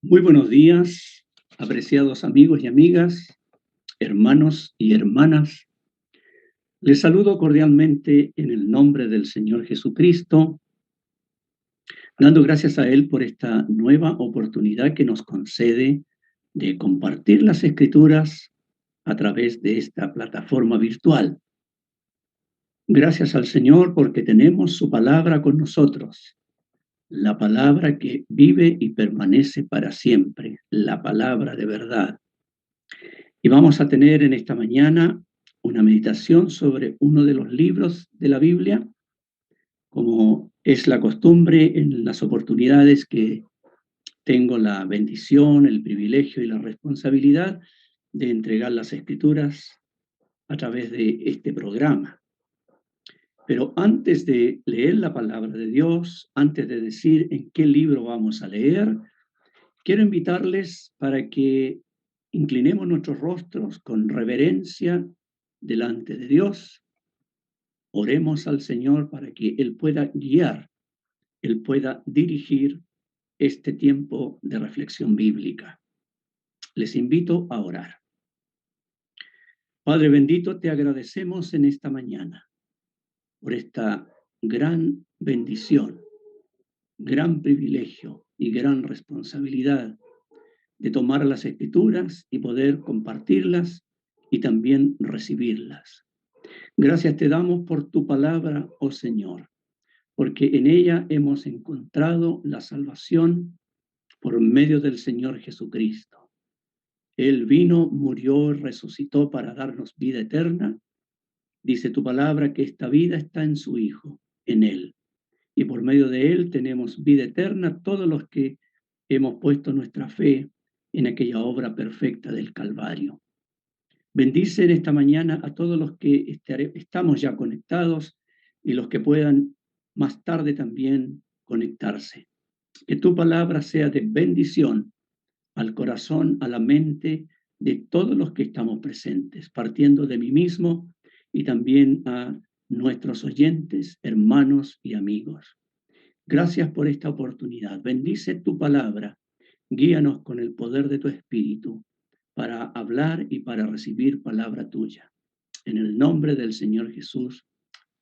Muy buenos días, apreciados amigos y amigas, hermanos y hermanas. Les saludo cordialmente en el nombre del Señor Jesucristo, dando gracias a Él por esta nueva oportunidad que nos concede de compartir las Escrituras a través de esta plataforma virtual. Gracias al Señor porque tenemos su palabra con nosotros, la palabra que vive y permanece para siempre, la palabra de verdad. Y vamos a tener en esta mañana una meditación sobre uno de los libros de la Biblia, como es la costumbre en las oportunidades que tengo la bendición, el privilegio y la responsabilidad de entregar las escrituras a través de este programa. Pero antes de leer la palabra de Dios, antes de decir en qué libro vamos a leer, quiero invitarles para que inclinemos nuestros rostros con reverencia delante de Dios. Oremos al Señor para que Él pueda guiar, Él pueda dirigir este tiempo de reflexión bíblica. Les invito a orar. Padre bendito, te agradecemos en esta mañana por esta gran bendición, gran privilegio y gran responsabilidad de tomar las escrituras y poder compartirlas y también recibirlas. Gracias te damos por tu palabra, oh Señor, porque en ella hemos encontrado la salvación por medio del Señor Jesucristo. Él vino, murió, resucitó para darnos vida eterna. Dice tu palabra que esta vida está en su Hijo, en Él. Y por medio de Él tenemos vida eterna todos los que hemos puesto nuestra fe en aquella obra perfecta del Calvario. Bendice en esta mañana a todos los que estamos ya conectados y los que puedan más tarde también conectarse. Que tu palabra sea de bendición al corazón, a la mente de todos los que estamos presentes, partiendo de mí mismo y también a nuestros oyentes, hermanos y amigos. Gracias por esta oportunidad. Bendice tu palabra. Guíanos con el poder de tu Espíritu para hablar y para recibir palabra tuya. En el nombre del Señor Jesús.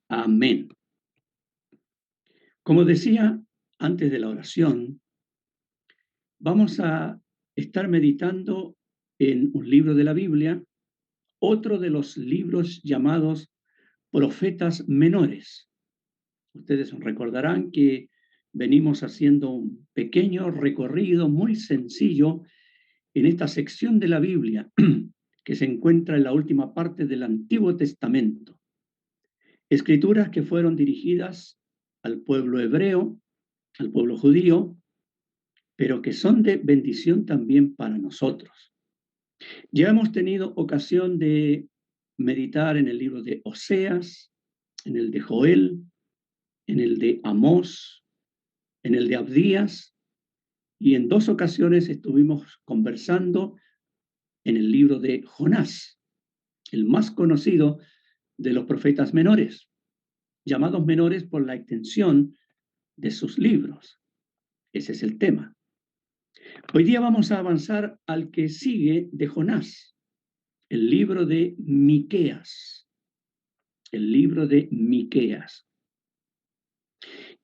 Amén. Como decía antes de la oración, vamos a estar meditando en un libro de la Biblia, otro de los libros llamados profetas menores. Ustedes recordarán que venimos haciendo un pequeño recorrido muy sencillo en esta sección de la Biblia que se encuentra en la última parte del Antiguo Testamento. Escrituras que fueron dirigidas al pueblo hebreo, al pueblo judío, pero que son de bendición también para nosotros. Ya hemos tenido ocasión de meditar en el libro de Oseas, en el de Joel, en el de Amós, en el de Abdías, y en 2 ocasiones estuvimos conversando en el libro de Jonás, el más conocido de los profetas menores, llamados menores por la extensión de sus libros. Ese es el tema. Hoy día vamos a avanzar al que sigue de Jonás, el libro de Miqueas. El libro de Miqueas.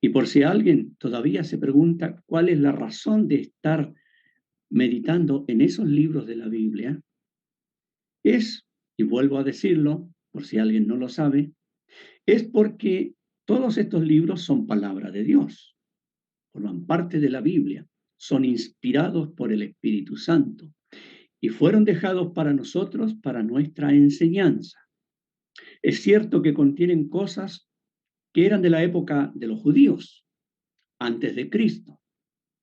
Y por si alguien todavía se pregunta cuál es la razón de estar meditando en esos libros de la Biblia, es, y vuelvo a decirlo, por si alguien no lo sabe, es porque todos estos libros son palabra de Dios, forman parte de la Biblia, son inspirados por el Espíritu Santo y fueron dejados para nosotros, para nuestra enseñanza. Es cierto que contienen cosas que eran de la época de los judíos, antes de Cristo,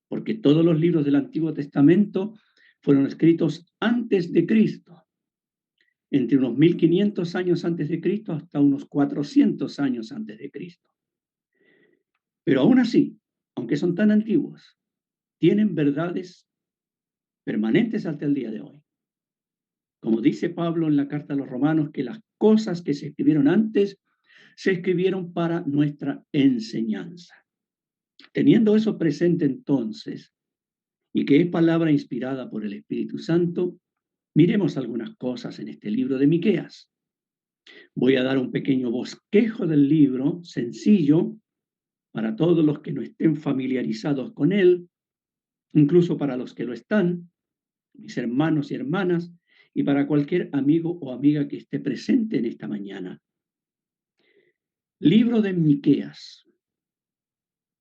porque todos los libros del Antiguo Testamento fueron escritos antes de Cristo, entre unos 1500 años antes de Cristo hasta unos 400 años antes de Cristo. Pero aún así, aunque son tan antiguos, tienen verdades permanentes hasta el día de hoy. Como dice Pablo en la carta a los Romanos, que las cosas que se escribieron antes se escribieron para nuestra enseñanza. Teniendo eso presente entonces, y que es palabra inspirada por el Espíritu Santo, miremos algunas cosas en este libro de Miqueas. Voy a dar un pequeño bosquejo del libro, sencillo, para todos los que no estén familiarizados con él, incluso para los que lo están, mis hermanos y hermanas, y para cualquier amigo o amiga que esté presente en esta mañana. Libro de Miqueas.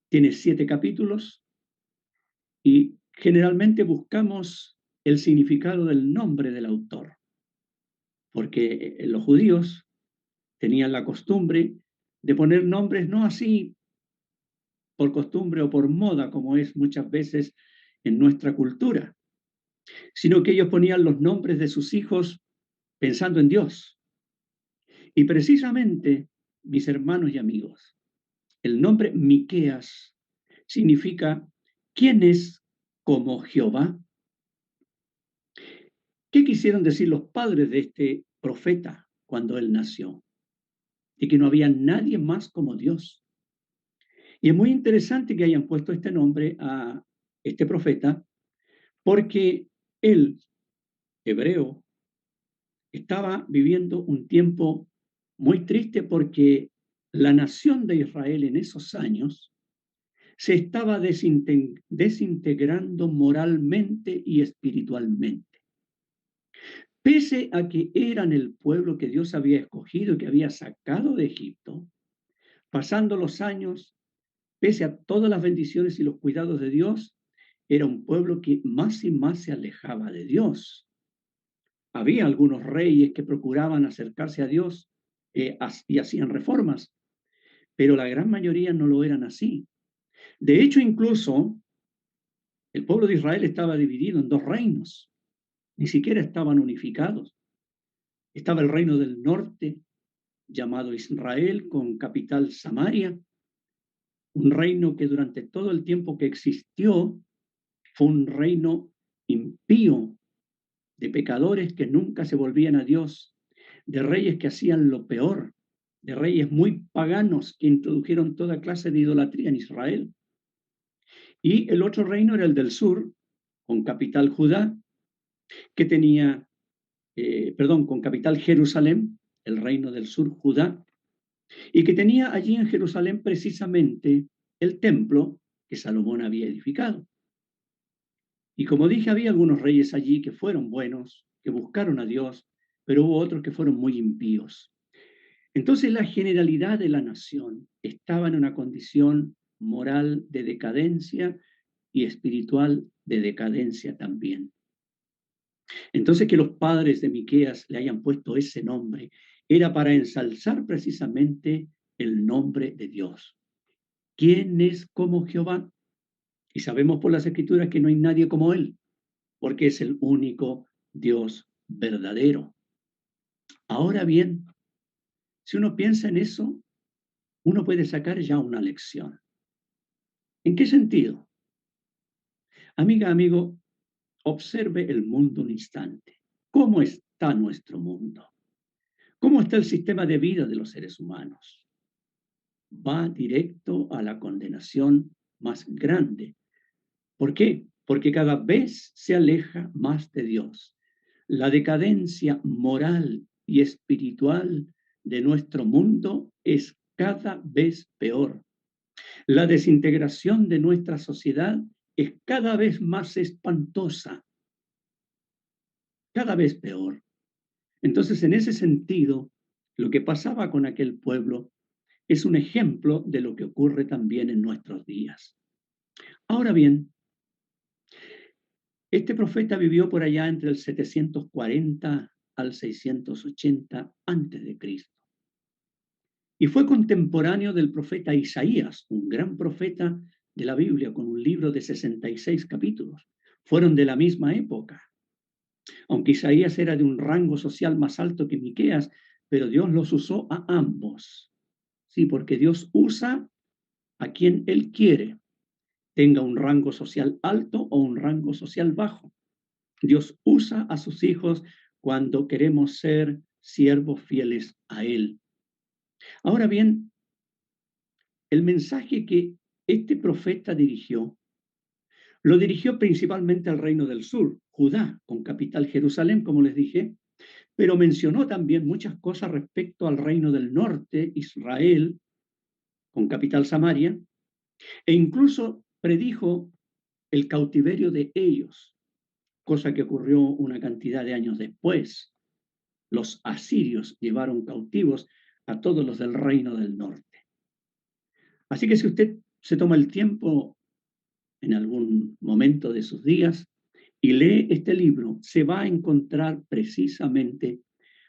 Tiene 7 capítulos y generalmente buscamos el significado del nombre del autor, porque los judíos tenían la costumbre de poner nombres no así por costumbre o por moda, como es muchas veces en nuestra cultura, sino que ellos ponían los nombres de sus hijos pensando en Dios. Y precisamente, mis hermanos y amigos, el nombre Miqueas significa ¿quién es como Jehová? ¿Qué quisieron decir los padres de este profeta cuando él nació? De que no había nadie más como Dios. Y es muy interesante que hayan puesto este nombre a este profeta, porque él, hebreo, estaba viviendo un tiempo muy triste porque la nación de Israel en esos años se estaba desintegrando moralmente y espiritualmente. Pese a que eran el pueblo que Dios había escogido y que había sacado de Egipto, pasando los años, pese a todas las bendiciones y los cuidados de Dios, era un pueblo que más y más se alejaba de Dios. Había algunos reyes que procuraban acercarse a Dios y hacían reformas, pero la gran mayoría no lo eran así. De hecho, incluso el pueblo de Israel estaba dividido en 2 reinos, ni siquiera estaban unificados. Estaba el reino del norte, llamado Israel, con capital Samaria, un reino que durante todo el tiempo que existió fue un reino impío, de pecadores que nunca se volvían a Dios, de reyes que hacían lo peor, de reyes muy paganos que introdujeron toda clase de idolatría en Israel. Y el otro reino era el del sur, con capital Judá, que tenía, con capital Jerusalén, el reino del sur, Judá, y que tenía allí en Jerusalén precisamente el templo que Salomón había edificado. Y como dije, había algunos reyes allí que fueron buenos, que buscaron a Dios, pero hubo otros que fueron muy impíos. Entonces la generalidad de la nación estaba en una condición moral de decadencia y espiritual de decadencia también. Entonces que los padres de Miqueas le hayan puesto ese nombre era para ensalzar precisamente el nombre de Dios. ¿Quién es como Jehová? Y sabemos por las Escrituras que no hay nadie como él, porque es el único Dios verdadero. Ahora bien, si uno piensa en eso, uno puede sacar ya una lección. ¿En qué sentido? Amiga, amigo, observe el mundo un instante. ¿Cómo está nuestro mundo? ¿Cómo está el sistema de vida de los seres humanos? Va directo a la condenación más grande. ¿Por qué? Porque cada vez se aleja más de Dios. La decadencia moral y espiritual de nuestro mundo es cada vez peor. La desintegración de nuestra sociedad es cada vez más espantosa, cada vez peor. Entonces, en ese sentido, lo que pasaba con aquel pueblo es un ejemplo de lo que ocurre también en nuestros días. Ahora bien, este profeta vivió por allá entre el 740 al 680 antes de Cristo. Y fue contemporáneo del profeta Isaías, un gran profeta de la Biblia, con un libro de 66 capítulos. Fueron de la misma época. Aunque Isaías era de un rango social más alto que Miqueas, pero Dios los usó a ambos. Sí, porque Dios usa a quien Él quiere, tenga un rango social alto o un rango social bajo. Dios usa a sus hijos cuando queremos ser siervos fieles a Él. Ahora bien, el mensaje que este profeta dirigió Lo dirigió principalmente al reino del sur, Judá, con capital Jerusalén, como les dije, pero mencionó también muchas cosas respecto al reino del norte, Israel, con capital Samaria, e incluso predijo el cautiverio de ellos, cosa que ocurrió una cantidad de años después. Los asirios llevaron cautivos a todos los del reino del norte. Así que si usted se toma el tiempo en algún momento de sus días y lee este libro, se va a encontrar precisamente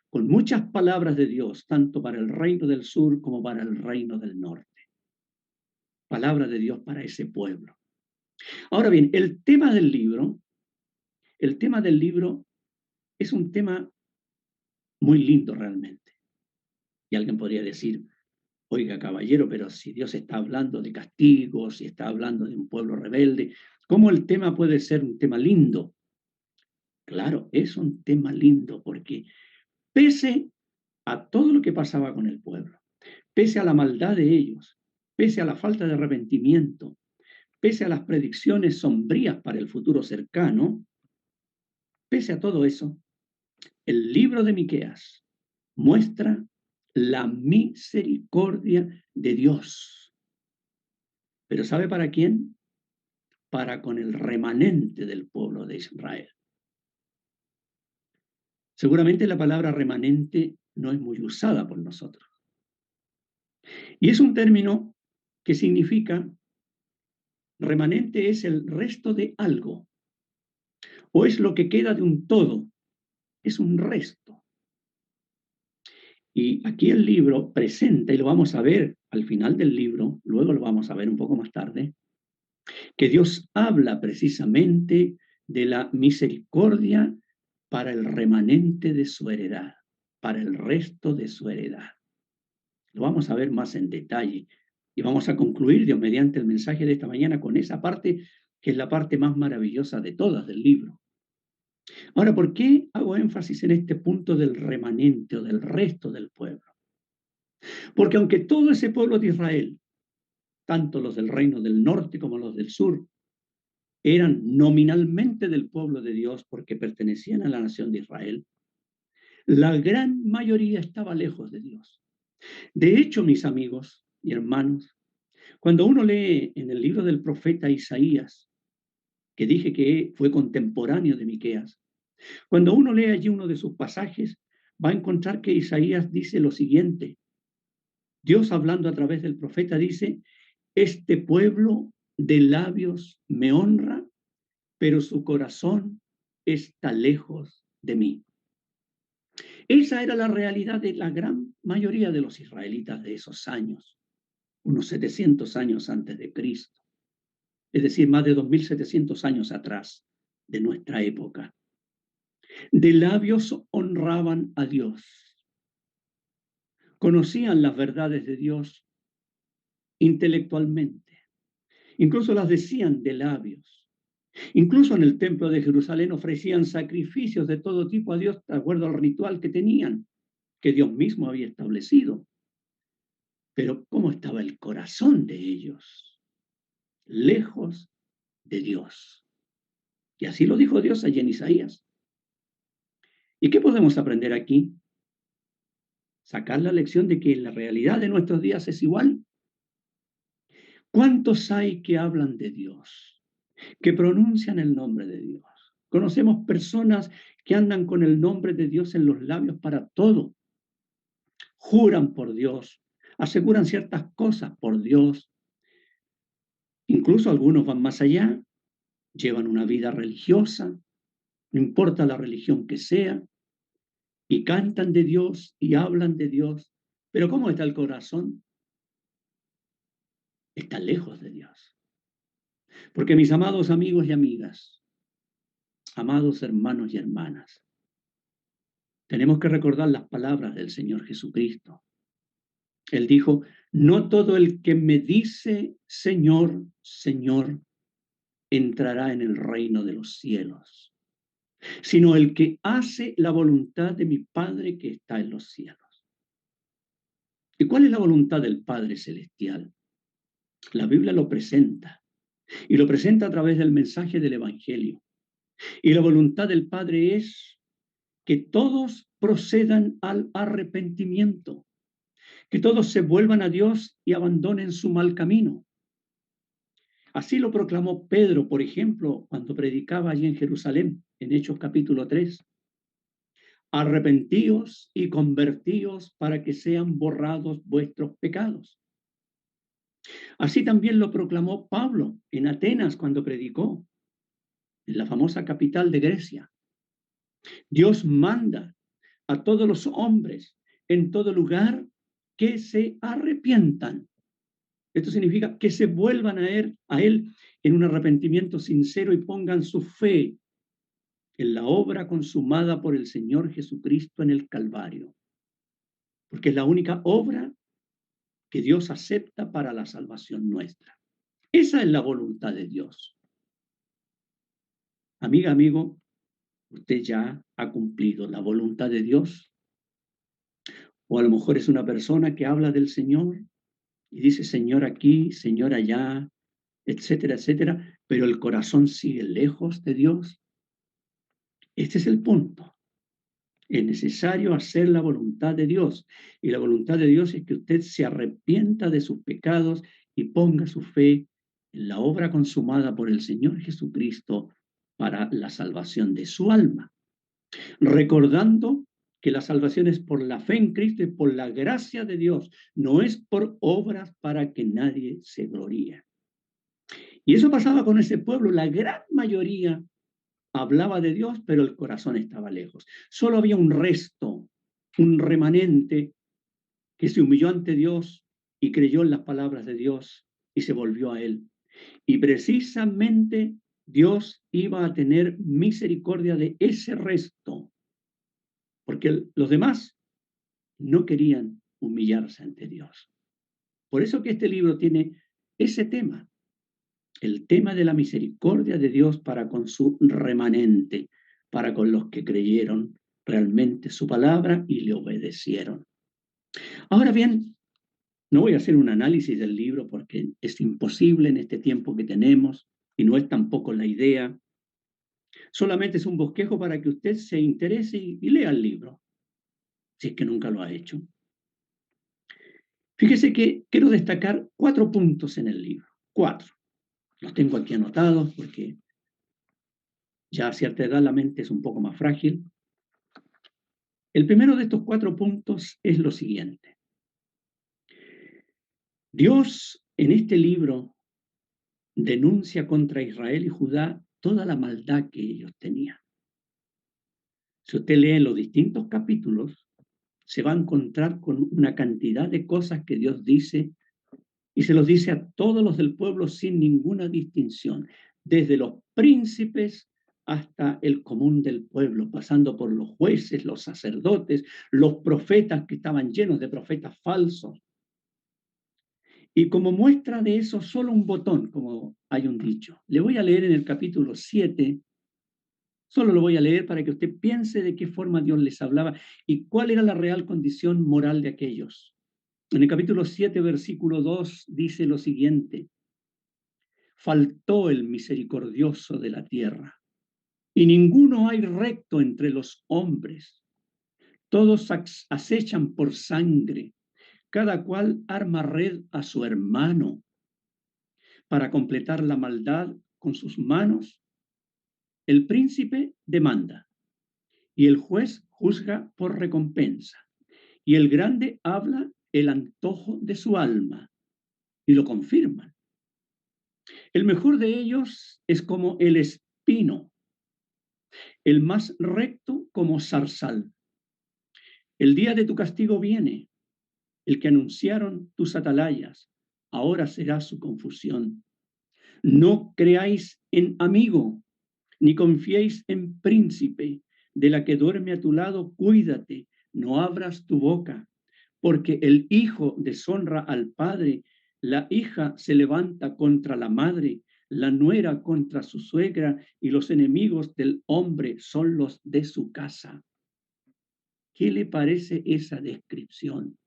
con muchas palabras de Dios, tanto para el reino del sur como para el reino del norte. Palabra de Dios para ese pueblo. Ahora bien, el tema del libro es un tema muy lindo realmente. Y alguien podría decir, oiga, caballero, pero si Dios está hablando de castigos, si está hablando de un pueblo rebelde, ¿cómo el tema puede ser un tema lindo? Claro, es un tema lindo porque pese a todo lo que pasaba con el pueblo, pese a la maldad de ellos, pese a la falta de arrepentimiento, pese a las predicciones sombrías para el futuro cercano, pese a todo eso, el libro de Miqueas muestra la misericordia de Dios. ¿Pero sabe para quién? Para con el remanente del pueblo de Israel. Seguramente la palabra remanente no es muy usada por nosotros. Y es un término que significa remanente es el resto de algo o es lo que queda de un todo, es un resto. Y aquí el libro presenta, y lo vamos a ver al final del libro, luego lo vamos a ver un poco más tarde, que Dios habla precisamente de la misericordia para el remanente de su heredad, para el resto de su heredad. Lo vamos a ver más en detalle y vamos a concluir, Dios mediante, el mensaje de esta mañana con esa parte que es la parte más maravillosa de todas del libro. Ahora, ¿por qué hago énfasis en este punto del remanente o del resto del pueblo? Porque aunque todo ese pueblo de Israel, tanto los del reino del norte como los del sur, eran nominalmente del pueblo de Dios porque pertenecían a la nación de Israel, la gran mayoría estaba lejos de Dios. De hecho, mis amigos y hermanos, cuando uno lee en el libro del profeta Isaías, que dije que fue contemporáneo de Miqueas, cuando uno lee allí uno de sus pasajes, va a encontrar que Isaías dice lo siguiente. Dios hablando a través del profeta dice, este pueblo de labios me honra, pero su corazón está lejos de mí. Esa era la realidad de la gran mayoría de los israelitas de esos años, unos 700 años antes de Cristo, es decir, más de 2700 años atrás de nuestra época. De labios honraban a Dios, conocían las verdades de Dios intelectualmente, incluso las decían de labios. Incluso en el templo de Jerusalén ofrecían sacrificios de todo tipo a Dios de acuerdo al ritual que tenían, que Dios mismo había establecido. Pero ¿cómo estaba el corazón de ellos? Lejos de Dios. Y así lo dijo Dios allí en Isaías. ¿Y qué podemos aprender aquí? Sacar la lección de que la realidad de nuestros días es igual. ¿Cuántos hay que hablan de Dios? Que pronuncian el nombre de Dios. Conocemos personas que andan con el nombre de Dios en los labios para todo. Juran por Dios, aseguran ciertas cosas por Dios. Incluso algunos van más allá, llevan una vida religiosa, no importa la religión que sea, y cantan de Dios y hablan de Dios. Pero ¿cómo está el corazón? Está lejos de Dios. Porque mis amados amigos y amigas, amados hermanos y hermanas, tenemos que recordar las palabras del Señor Jesucristo. Él dijo, no todo el que me dice Señor, Señor, entrará en el reino de los cielos, sino el que hace la voluntad de mi Padre que está en los cielos. ¿Y cuál es la voluntad del Padre Celestial? La Biblia lo presenta. y lo presenta a través del mensaje del Evangelio. Y la voluntad del Padre es que todos procedan al arrepentimiento, que todos se vuelvan a Dios y abandonen su mal camino. Así lo proclamó Pedro, por ejemplo, cuando predicaba allí en Jerusalén, en Hechos capítulo 3. Arrepentíos y convertíos para que sean borrados vuestros pecados. Así también lo proclamó Pablo en Atenas cuando predicó, en la famosa capital de Grecia. Dios manda a todos los hombres en todo lugar que se arrepientan. Esto significa que se vuelvan a él en un arrepentimiento sincero y pongan su fe en la obra consumada por el Señor Jesucristo en el Calvario, porque es la única obra que Dios acepta para la salvación nuestra. Esa es la voluntad de Dios. Amiga, amigo, usted ya ha cumplido la voluntad de Dios. O a lo mejor es una persona que habla del Señor y dice Señor aquí, Señor allá, etcétera, etcétera, pero el corazón sigue lejos de Dios. Este es el punto. Es necesario hacer la voluntad de Dios. Y la voluntad de Dios es que usted se arrepienta de sus pecados y ponga su fe en la obra consumada por el Señor Jesucristo para la salvación de su alma. Recordando que la salvación es por la fe en Cristo y por la gracia de Dios, no es por obras para que nadie se gloríe. Y eso pasaba con ese pueblo. La gran mayoría hablaba de Dios, pero el corazón estaba lejos. Solo había un resto, un remanente que se humilló ante Dios y creyó en las palabras de Dios y se volvió a Él. Y precisamente Dios iba a tener misericordia de ese resto, porque los demás no querían humillarse ante Dios. Por eso que este libro tiene ese tema, el tema de la misericordia de Dios para con su remanente, para con los que creyeron realmente su palabra y le obedecieron. Ahora bien, no voy a hacer un análisis del libro porque es imposible en este tiempo que tenemos y no es tampoco la idea. Solamente es un bosquejo para que usted se interese y lea el libro, si es que nunca lo ha hecho. Fíjese que quiero destacar 4 puntos en el libro. 4. Los tengo aquí anotados porque ya a cierta edad la mente es un poco más frágil. El primero de estos 4 puntos es lo siguiente. Dios en este libro denuncia contra Israel y Judá toda la maldad que ellos tenían. Si usted lee los distintos capítulos, se va a encontrar con una cantidad de cosas que Dios dice y se los dice a todos los del pueblo sin ninguna distinción, desde los príncipes hasta el común del pueblo, pasando por los jueces, los sacerdotes, los profetas que estaban llenos de profetas falsos. Y como muestra de eso, solo un botón, como hay un dicho. Le voy a leer en el capítulo 7, solo lo voy a leer para que usted piense de qué forma Dios les hablaba y cuál era la real condición moral de aquellos. En el capítulo 7, versículo 2, dice lo siguiente: faltó el misericordioso de la tierra, y ninguno hay recto entre los hombres. Todos acechan por sangre, cada cual arma red a su hermano. Para completar la maldad con sus manos, el príncipe demanda, y el juez juzga por recompensa, y el grande habla el antojo de su alma, y lo confirman. El mejor de ellos es como el espino, el más recto como zarzal. El día de tu castigo viene, el que anunciaron tus atalayas, ahora será su confusión. No creáis en amigo, ni confiéis en príncipe, de la que duerme a tu lado, cuídate, no abras tu boca, porque el hijo deshonra al padre, la hija se levanta contra la madre, la nuera contra su suegra, y los enemigos del hombre son los de su casa. ¿Qué le parece esa descripción?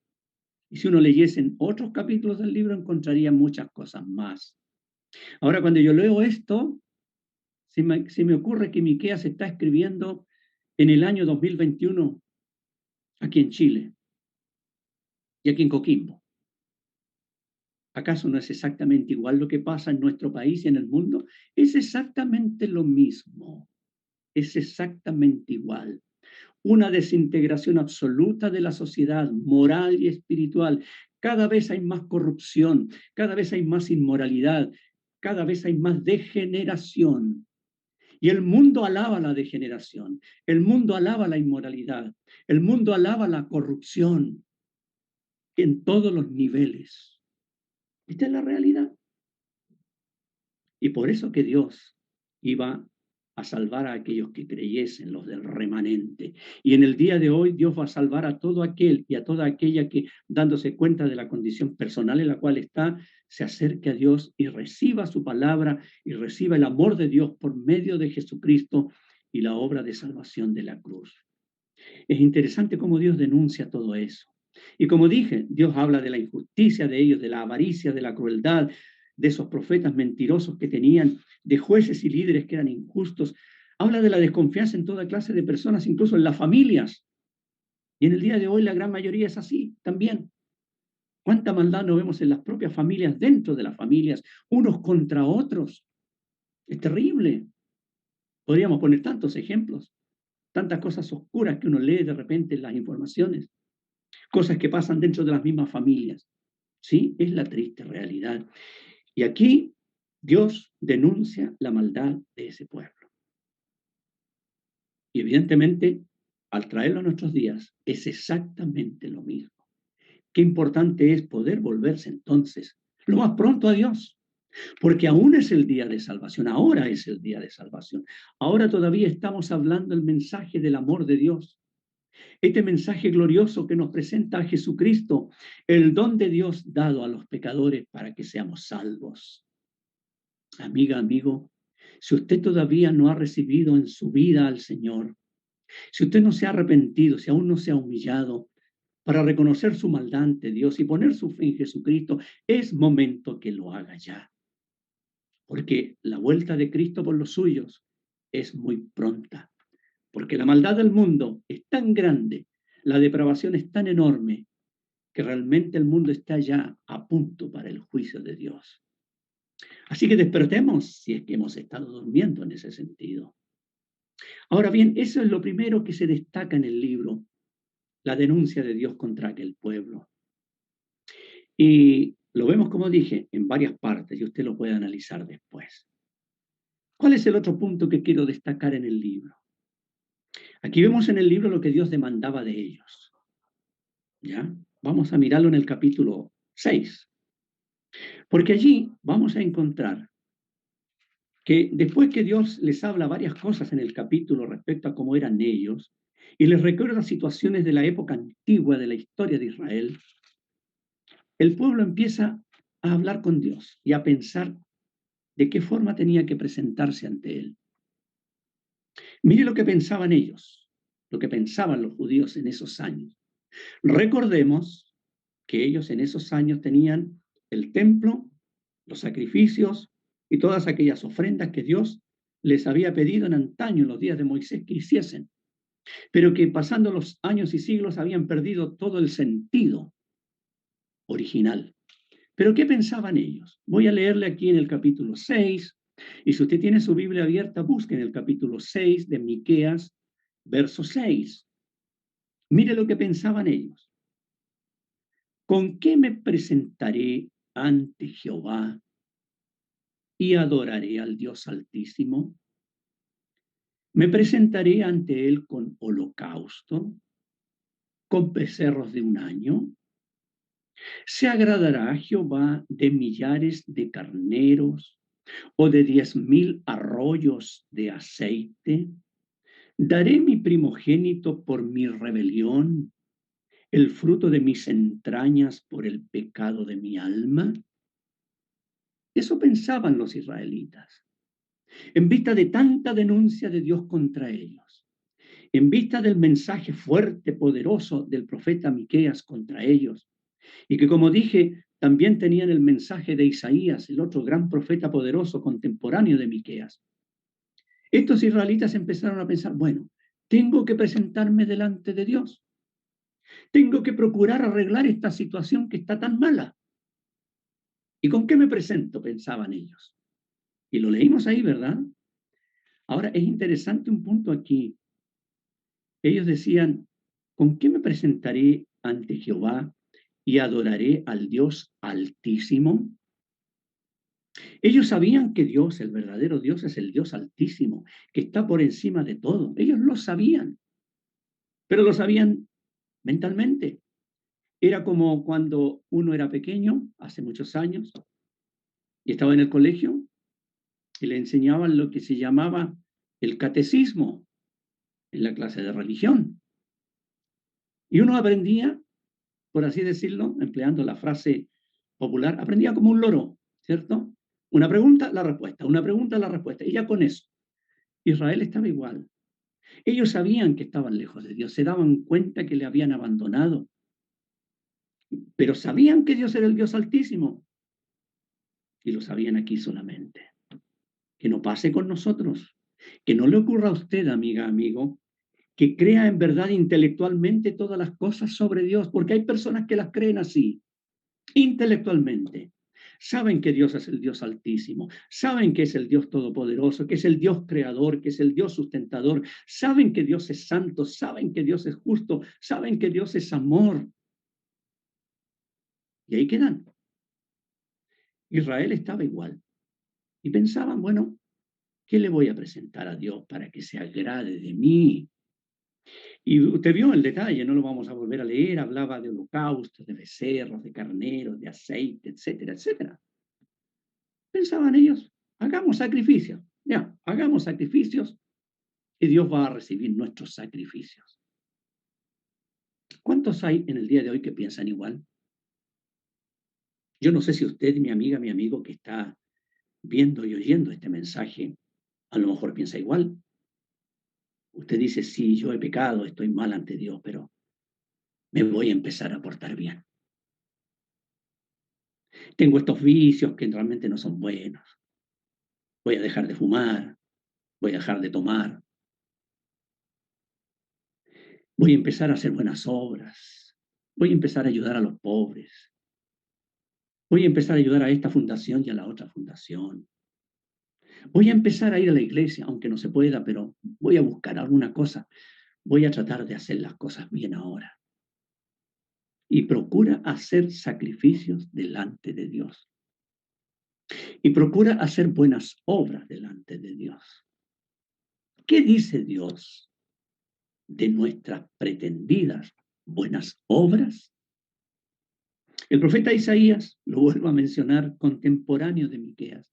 Y si uno leyese en otros capítulos del libro, encontraría muchas cosas más. Ahora, cuando yo leo esto, se me ocurre que Miqueas está escribiendo en el año 2021 aquí en Chile y aquí en Coquimbo. ¿Acaso no es exactamente igual lo que pasa en nuestro país y en el mundo? Es exactamente lo mismo, es exactamente igual. Una desintegración absoluta de la sociedad moral y espiritual. Cada vez hay más corrupción, cada vez hay más inmoralidad, cada vez hay más degeneración. Y el mundo alaba la degeneración, el mundo alaba la inmoralidad, el mundo alaba la corrupción en todos los niveles. Esta es la realidad. Y por eso que Dios iba a salvar a aquellos que creyesen, los del remanente. Y en el día de hoy Dios va a salvar a todo aquel y a toda aquella que, dándose cuenta de la condición personal en la cual está, se acerque a Dios y reciba su palabra y reciba el amor de Dios por medio de Jesucristo y la obra de salvación de la cruz. Es interesante cómo Dios denuncia todo eso. Y como dije, Dios habla de la injusticia de ellos, de la avaricia, de la crueldad, de esos profetas mentirosos que tenían, de jueces y líderes que eran injustos. Habla de la desconfianza en toda clase de personas, incluso en las familias. Y en el día de hoy la gran mayoría es así también. ¿Cuánta maldad no vemos en las propias familias, dentro de las familias, unos contra otros? Es terrible. Podríamos poner tantos ejemplos, tantas cosas oscuras que uno lee de repente en las informaciones. Cosas que pasan dentro de las mismas familias. Sí, es la triste realidad. Y aquí Dios denuncia la maldad de ese pueblo. Y evidentemente, al traerlo a nuestros días, es exactamente lo mismo. Qué importante es poder volverse entonces lo más pronto a Dios, porque aún es el día de salvación, ahora es el día de salvación. Ahora todavía estamos hablando el mensaje del amor de Dios. Este mensaje glorioso que nos presenta a Jesucristo, el don de Dios dado a los pecadores para que seamos salvos. Amiga, amigo, si usted todavía no ha recibido en su vida al Señor, si usted no se ha arrepentido, si aún no se ha humillado para reconocer su maldad ante Dios y poner su fe en Jesucristo, es momento que lo haga ya. Porque la vuelta de Cristo por los suyos es muy pronta. Porque la maldad del mundo es tan grande, la depravación es tan enorme, que realmente el mundo está ya a punto para el juicio de Dios. Así que despertemos si es que hemos estado durmiendo en ese sentido. Ahora bien, eso es lo primero que se destaca en el libro, la denuncia de Dios contra aquel pueblo. Y lo vemos, como dije, en varias partes y usted lo puede analizar después. ¿Cuál es el otro punto que quiero destacar en el libro? Aquí vemos en el libro lo que Dios demandaba de ellos. ¿Ya? Vamos a mirarlo en el capítulo 6. Porque allí vamos a encontrar que después que Dios les habla varias cosas en el capítulo respecto a cómo eran ellos, y les recuerda situaciones de la época antigua de la historia de Israel, el pueblo empieza a hablar con Dios y a pensar de qué forma tenía que presentarse ante Él. Mire lo que pensaban ellos, lo que pensaban los judíos en esos años. Recordemos que ellos en esos años tenían el templo, los sacrificios y todas aquellas ofrendas que Dios les había pedido en antaño, en los días de Moisés, que hiciesen, pero que pasando los años y siglos habían perdido todo el sentido original. ¿Pero qué pensaban ellos? Voy a leerle aquí en el capítulo 6, y si usted tiene su Biblia abierta, busque en el capítulo 6 de Miqueas, verso 6. Mire lo que pensaban ellos. ¿Con qué me presentaré ante Jehová y adoraré al Dios Altísimo? ¿Me presentaré ante Él con holocausto, con becerros de un año? ¿Se agradará Jehová de millares de carneros o de 10,000 arroyos de aceite? ¿Daré mi primogénito por mi rebelión, el fruto de mis entrañas por el pecado de mi alma? Eso pensaban los israelitas, en vista de tanta denuncia de Dios contra ellos, en vista del mensaje fuerte, poderoso del profeta Miqueas contra ellos, y que, como dije, también tenían el mensaje de Isaías, el otro gran profeta poderoso contemporáneo de Miqueas. Estos israelitas empezaron a pensar, bueno, tengo que presentarme delante de Dios. Tengo que procurar arreglar esta situación que está tan mala. ¿Y con qué me presento? Pensaban ellos. Y lo leímos ahí, ¿verdad? Ahora, es interesante un punto aquí. Ellos decían, ¿con qué me presentaré ante Jehová y adoraré al Dios Altísimo? Ellos sabían que Dios, el verdadero Dios, es el Dios Altísimo, que está por encima de todo. Ellos lo sabían, pero lo sabían mentalmente. Era como cuando uno era pequeño, hace muchos años, y estaba en el colegio y le enseñaban lo que se llamaba el catecismo en la clase de religión. Y uno aprendía, por así decirlo, empleando la frase popular, aprendía como un loro, ¿cierto? Una pregunta, la respuesta, una pregunta, la respuesta. Y ya con eso, Israel estaba igual. Ellos sabían que estaban lejos de Dios, se daban cuenta que le habían abandonado, pero sabían que Dios era el Dios Altísimo y lo sabían aquí solamente. Que no pase con nosotros, que no le ocurra a usted, amiga, amigo, que crea en verdad intelectualmente todas las cosas sobre Dios, porque hay personas que las creen así, intelectualmente. Saben que Dios es el Dios Altísimo, saben que es el Dios Todopoderoso, que es el Dios Creador, que es el Dios Sustentador, saben que Dios es santo, saben que Dios es justo, saben que Dios es amor. Y ahí quedan. Israel estaba igual. Y pensaban, bueno, ¿qué le voy a presentar a Dios para que se agrade de mí? Y usted vio el detalle, no lo vamos a volver a leer, hablaba de holocaustos, de becerros, de carneros, de aceite, etcétera, etcétera. Pensaban ellos, hagamos sacrificios, ya, hagamos sacrificios y Dios va a recibir nuestros sacrificios. ¿Cuántos hay en el día de hoy que piensan igual? Yo no sé si usted, mi amiga, mi amigo que está viendo y oyendo este mensaje, a lo mejor piensa igual. Usted dice, sí, yo he pecado, estoy mal ante Dios, pero me voy a empezar a portar bien. Tengo estos vicios que realmente no son buenos. Voy a dejar de fumar, voy a dejar de tomar, voy a empezar a hacer buenas obras, voy a empezar a ayudar a los pobres, voy a empezar a ayudar a esta fundación y a la otra fundación. Voy a empezar a ir a la iglesia, aunque no se pueda, pero voy a buscar alguna cosa. Voy a tratar de hacer las cosas bien ahora. Y procura hacer sacrificios delante de Dios. Y procura hacer buenas obras delante de Dios. ¿Qué dice Dios de nuestras pretendidas buenas obras? El profeta Isaías, lo vuelvo a mencionar, contemporáneo de Miqueas,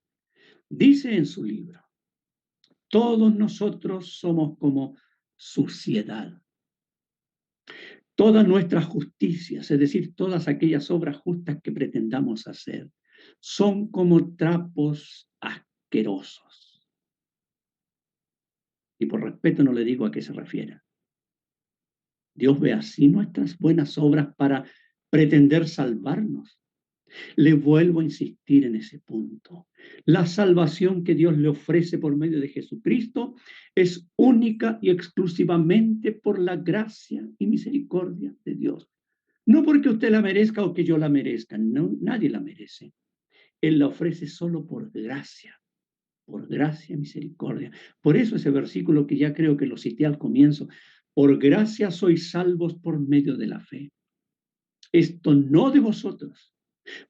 dice en su libro, todos nosotros somos como suciedad. Todas nuestras justicias, es decir, todas aquellas obras justas que pretendamos hacer, son como trapos asquerosos. Y por respeto no le digo a qué se refiere. Dios ve así nuestras buenas obras para pretender salvarnos. Le vuelvo a insistir en ese punto. La salvación que Dios le ofrece por medio de Jesucristo es única y exclusivamente por la gracia y misericordia de Dios. No porque usted la merezca o que yo la merezca, no, nadie la merece. Él la ofrece solo por gracia y misericordia. Por eso ese versículo que ya creo que lo cité al comienzo, por gracia sois salvos por medio de la fe. Esto no de vosotros,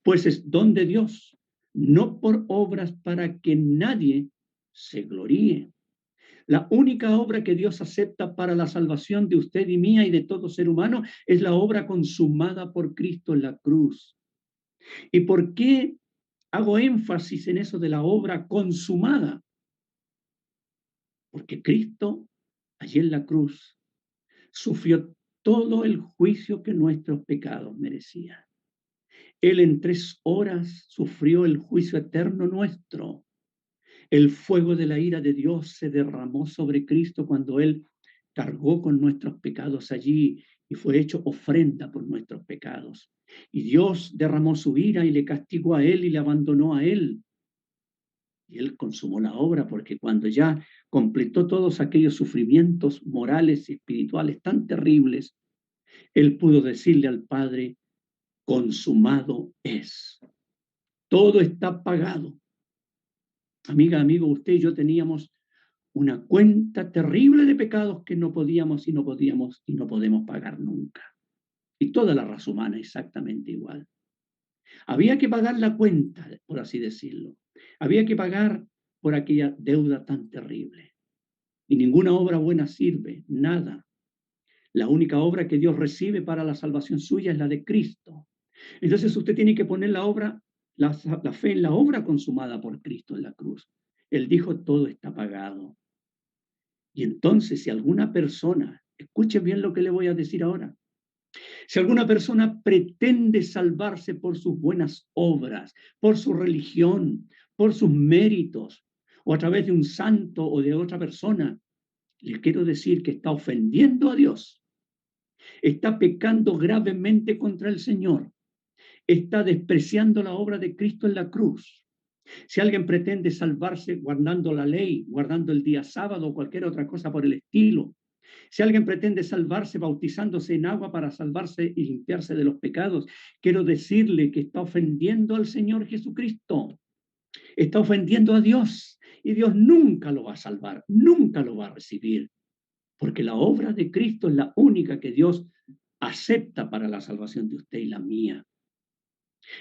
pues es don de Dios, no por obras para que nadie se gloríe. La única obra que Dios acepta para la salvación de usted y mía y de todo ser humano es la obra consumada por Cristo en la cruz. ¿Y por qué hago énfasis en eso de la obra consumada? Porque Cristo, allí en la cruz, sufrió todo el juicio que nuestros pecados merecían. Él en 3 horas sufrió el juicio eterno nuestro. El fuego de la ira de Dios se derramó sobre Cristo cuando Él cargó con nuestros pecados allí y fue hecho ofrenda por nuestros pecados. Y Dios derramó su ira y le castigó a él y le abandonó a él. Y él consumó la obra, porque cuando ya completó todos aquellos sufrimientos morales y espirituales tan terribles, él pudo decirle al Padre: consumado es. Todo está pagado. Amiga, amigo, usted y yo teníamos una cuenta terrible de pecados que no podíamos y no podíamos y no podemos pagar nunca. Y toda la raza humana exactamente igual. Había que pagar la cuenta, por así decirlo. Había que pagar por aquella deuda tan terrible. Y ninguna obra buena sirve, nada. La única obra que Dios recibe para la salvación suya es la de Cristo. Entonces usted tiene que poner la fe en la obra consumada por Cristo en la cruz. Él dijo: todo está pagado. Y entonces, si alguna persona, escuche bien lo que le voy a decir ahora, si alguna persona pretende salvarse por sus buenas obras, por su religión, por sus méritos, o a través de un santo o de otra persona, le quiero decir que está ofendiendo a Dios, está pecando gravemente contra el Señor, está despreciando la obra de Cristo en la cruz. Si alguien pretende salvarse guardando la ley, guardando el día sábado o cualquier otra cosa por el estilo, si alguien pretende salvarse bautizándose en agua para salvarse y limpiarse de los pecados, quiero decirle que está ofendiendo al Señor Jesucristo, está ofendiendo a Dios, y Dios nunca lo va a salvar, nunca lo va a recibir, porque la obra de Cristo es la única que Dios acepta para la salvación de usted y la mía.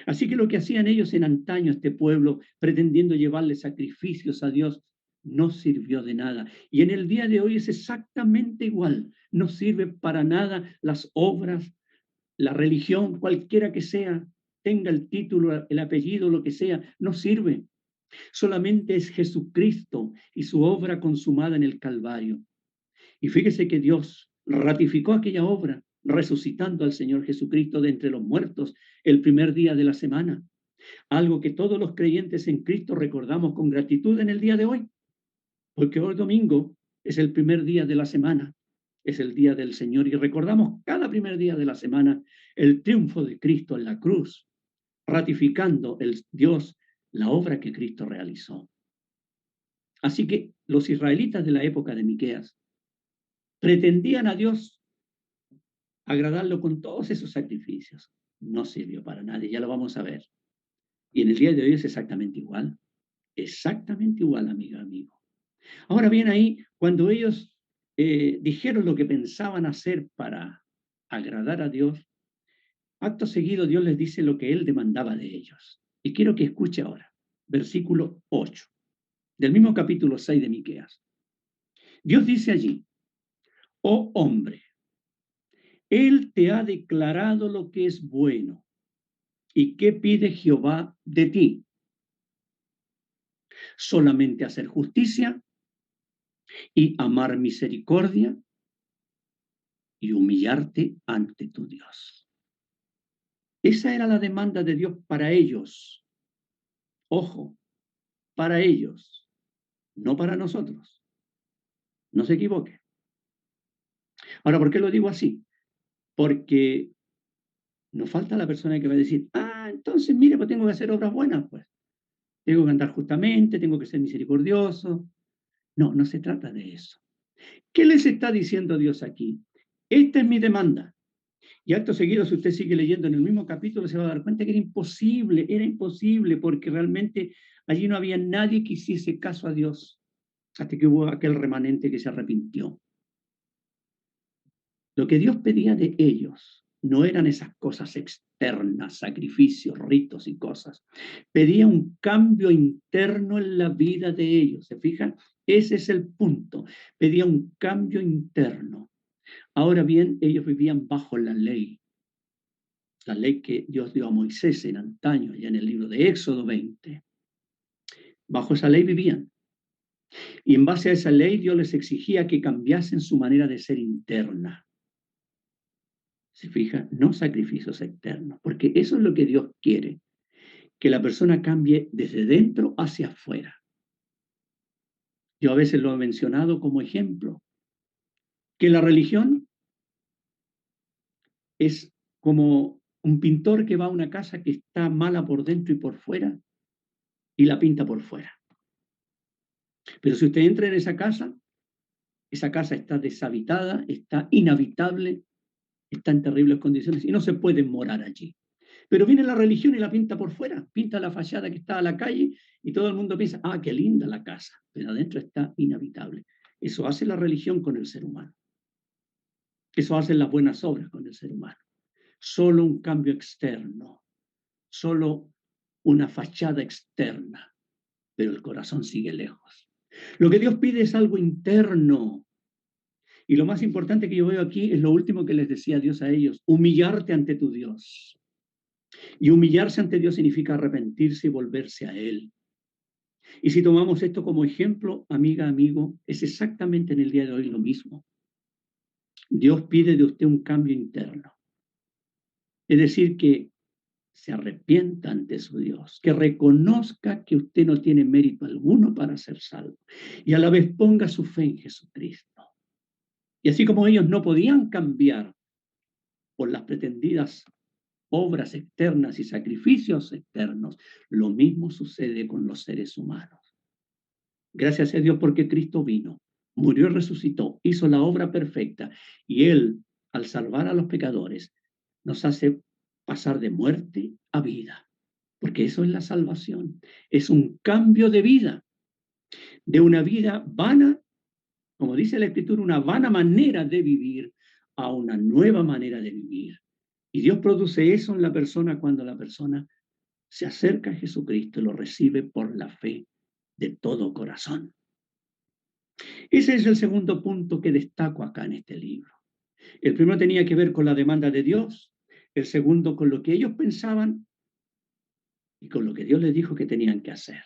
Así que lo que hacían ellos en antaño, este pueblo, pretendiendo llevarle sacrificios a Dios, no sirvió de nada. Y en el día de hoy es exactamente igual. No sirve para nada las obras, la religión, cualquiera que sea, tenga el título, el apellido, lo que sea, no sirve. Solamente es Jesucristo y su obra consumada en el Calvario. Y fíjese que Dios ratificó aquella obra resucitando al Señor Jesucristo de entre los muertos el primer día de la semana. Algo que todos los creyentes en Cristo recordamos con gratitud en el día de hoy, porque hoy domingo es el primer día de la semana, es el día del Señor, y recordamos cada primer día de la semana el triunfo de Cristo en la cruz, ratificando el Dios la obra que Cristo realizó. Así que los israelitas de la época de Miqueas pretendían a Dios agradarlo con todos esos sacrificios. No sirvió para nadie, ya lo vamos a ver. Y en el día de hoy es exactamente igual, amiga, amigo. Ahora bien, ahí, cuando ellos dijeron lo que pensaban hacer para agradar a Dios, acto seguido Dios les dice lo que Él demandaba de ellos. Y quiero que escuche ahora, versículo 8, del mismo capítulo 6 de Miqueas. Dios dice allí: oh hombre, Él te ha declarado lo que es bueno. ¿Y qué pide Jehová de ti? Solamente hacer justicia y amar misericordia y humillarte ante tu Dios. Esa era la demanda de Dios para ellos. Ojo, para ellos, no para nosotros. No se equivoque. Ahora, ¿por qué lo digo así? Porque nos falta la persona que va a decir: entonces, mire, pues tengo que hacer obras buenas, pues. Tengo que andar justamente, tengo que ser misericordioso. No, no se trata de eso. ¿Qué les está diciendo Dios aquí? Esta es mi demanda. Y acto seguido, si usted sigue leyendo en el mismo capítulo, se va a dar cuenta que era imposible, porque realmente allí no había nadie que hiciese caso a Dios, hasta que hubo aquel remanente que se arrepintió. Lo que Dios pedía de ellos no eran esas cosas externas, sacrificios, ritos y cosas. Pedía un cambio interno en la vida de ellos. ¿Se fijan? Ese es el punto. Pedía un cambio interno. Ahora bien, ellos vivían bajo la ley que Dios dio a Moisés en antaño, ya en el libro de Éxodo 20. Bajo esa ley vivían. Y en base a esa ley, Dios les exigía que cambiasen su manera de ser interna. ¿Se fija? No sacrificios externos, porque eso es lo que Dios quiere, que la persona cambie desde dentro hacia afuera. Yo a veces lo he mencionado como ejemplo, que la religión es como un pintor que va a una casa que está mala por dentro y por fuera y la pinta por fuera. Pero si usted entra en esa casa está deshabitada, está inhabitable, está en terribles condiciones y no se puede morar allí. Pero viene la religión y la pinta por fuera, pinta la fachada que está a la calle y todo el mundo piensa, ah, qué linda la casa, pero adentro está inhabitable. Eso hace la religión con el ser humano. Eso hacen las buenas obras con el ser humano. Solo un cambio externo, solo una fachada externa, pero el corazón sigue lejos. Lo que Dios pide es algo interno. Y lo más importante que yo veo aquí es lo último que les decía Dios a ellos, humillarte ante tu Dios. Y humillarse ante Dios significa arrepentirse y volverse a Él. Y si tomamos esto como ejemplo, amiga, amigo, es exactamente en el día de hoy lo mismo. Dios pide de usted un cambio interno. Es decir, que se arrepienta ante su Dios, que reconozca que usted no tiene mérito alguno para ser salvo y a la vez ponga su fe en Jesucristo. Y así como ellos no podían cambiar por las pretendidas obras externas y sacrificios externos, lo mismo sucede con los seres humanos. Gracias a Dios porque Cristo vino, murió y resucitó, hizo la obra perfecta y Él, al salvar a los pecadores, nos hace pasar de muerte a vida, porque eso es la salvación, es un cambio de vida, de una vida vana, como dice la Escritura, una vana manera de vivir a una nueva manera de vivir. Y Dios produce eso en la persona cuando la persona se acerca a Jesucristo y lo recibe por la fe de todo corazón. Ese es el segundo punto que destaco acá en este libro. El primero tenía que ver con la demanda de Dios, el segundo con lo que ellos pensaban y con lo que Dios les dijo que tenían que hacer.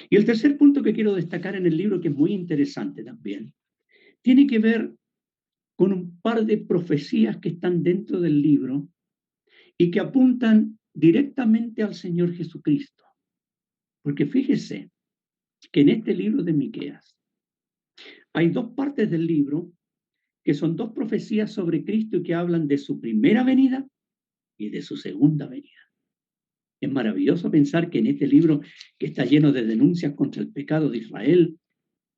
Y el tercer punto que quiero destacar en el libro, que es muy interesante también, tiene que ver con un par de profecías que están dentro del libro y que apuntan directamente al Señor Jesucristo. Porque fíjese que en este libro de Miqueas hay dos partes del libro que son dos profecías sobre Cristo y que hablan de su primera venida y de su segunda venida. Es maravilloso pensar que en este libro, que está lleno de denuncias contra el pecado de Israel,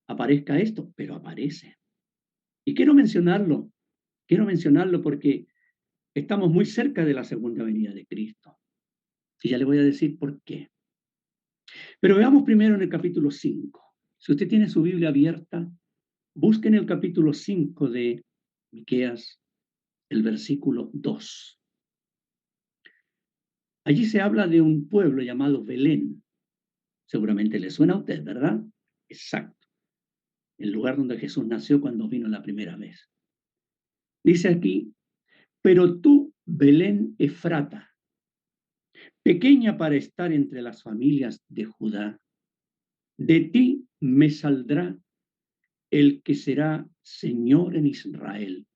aparezca esto, pero aparece. Y quiero mencionarlo porque estamos muy cerca de la segunda venida de Cristo. Y ya le voy a decir por qué. Pero veamos primero en el capítulo 5. Si usted tiene su Biblia abierta, busque en el capítulo 5 de Miqueas, el versículo 2. Allí se habla de un pueblo llamado Belén. Seguramente le suena a usted, ¿verdad? Exacto. El lugar donde Jesús nació cuando vino la primera vez. Dice aquí, pero tú, Belén Efrata, pequeña para estar entre las familias de Judá, de ti me saldrá el que será Señor en Israel,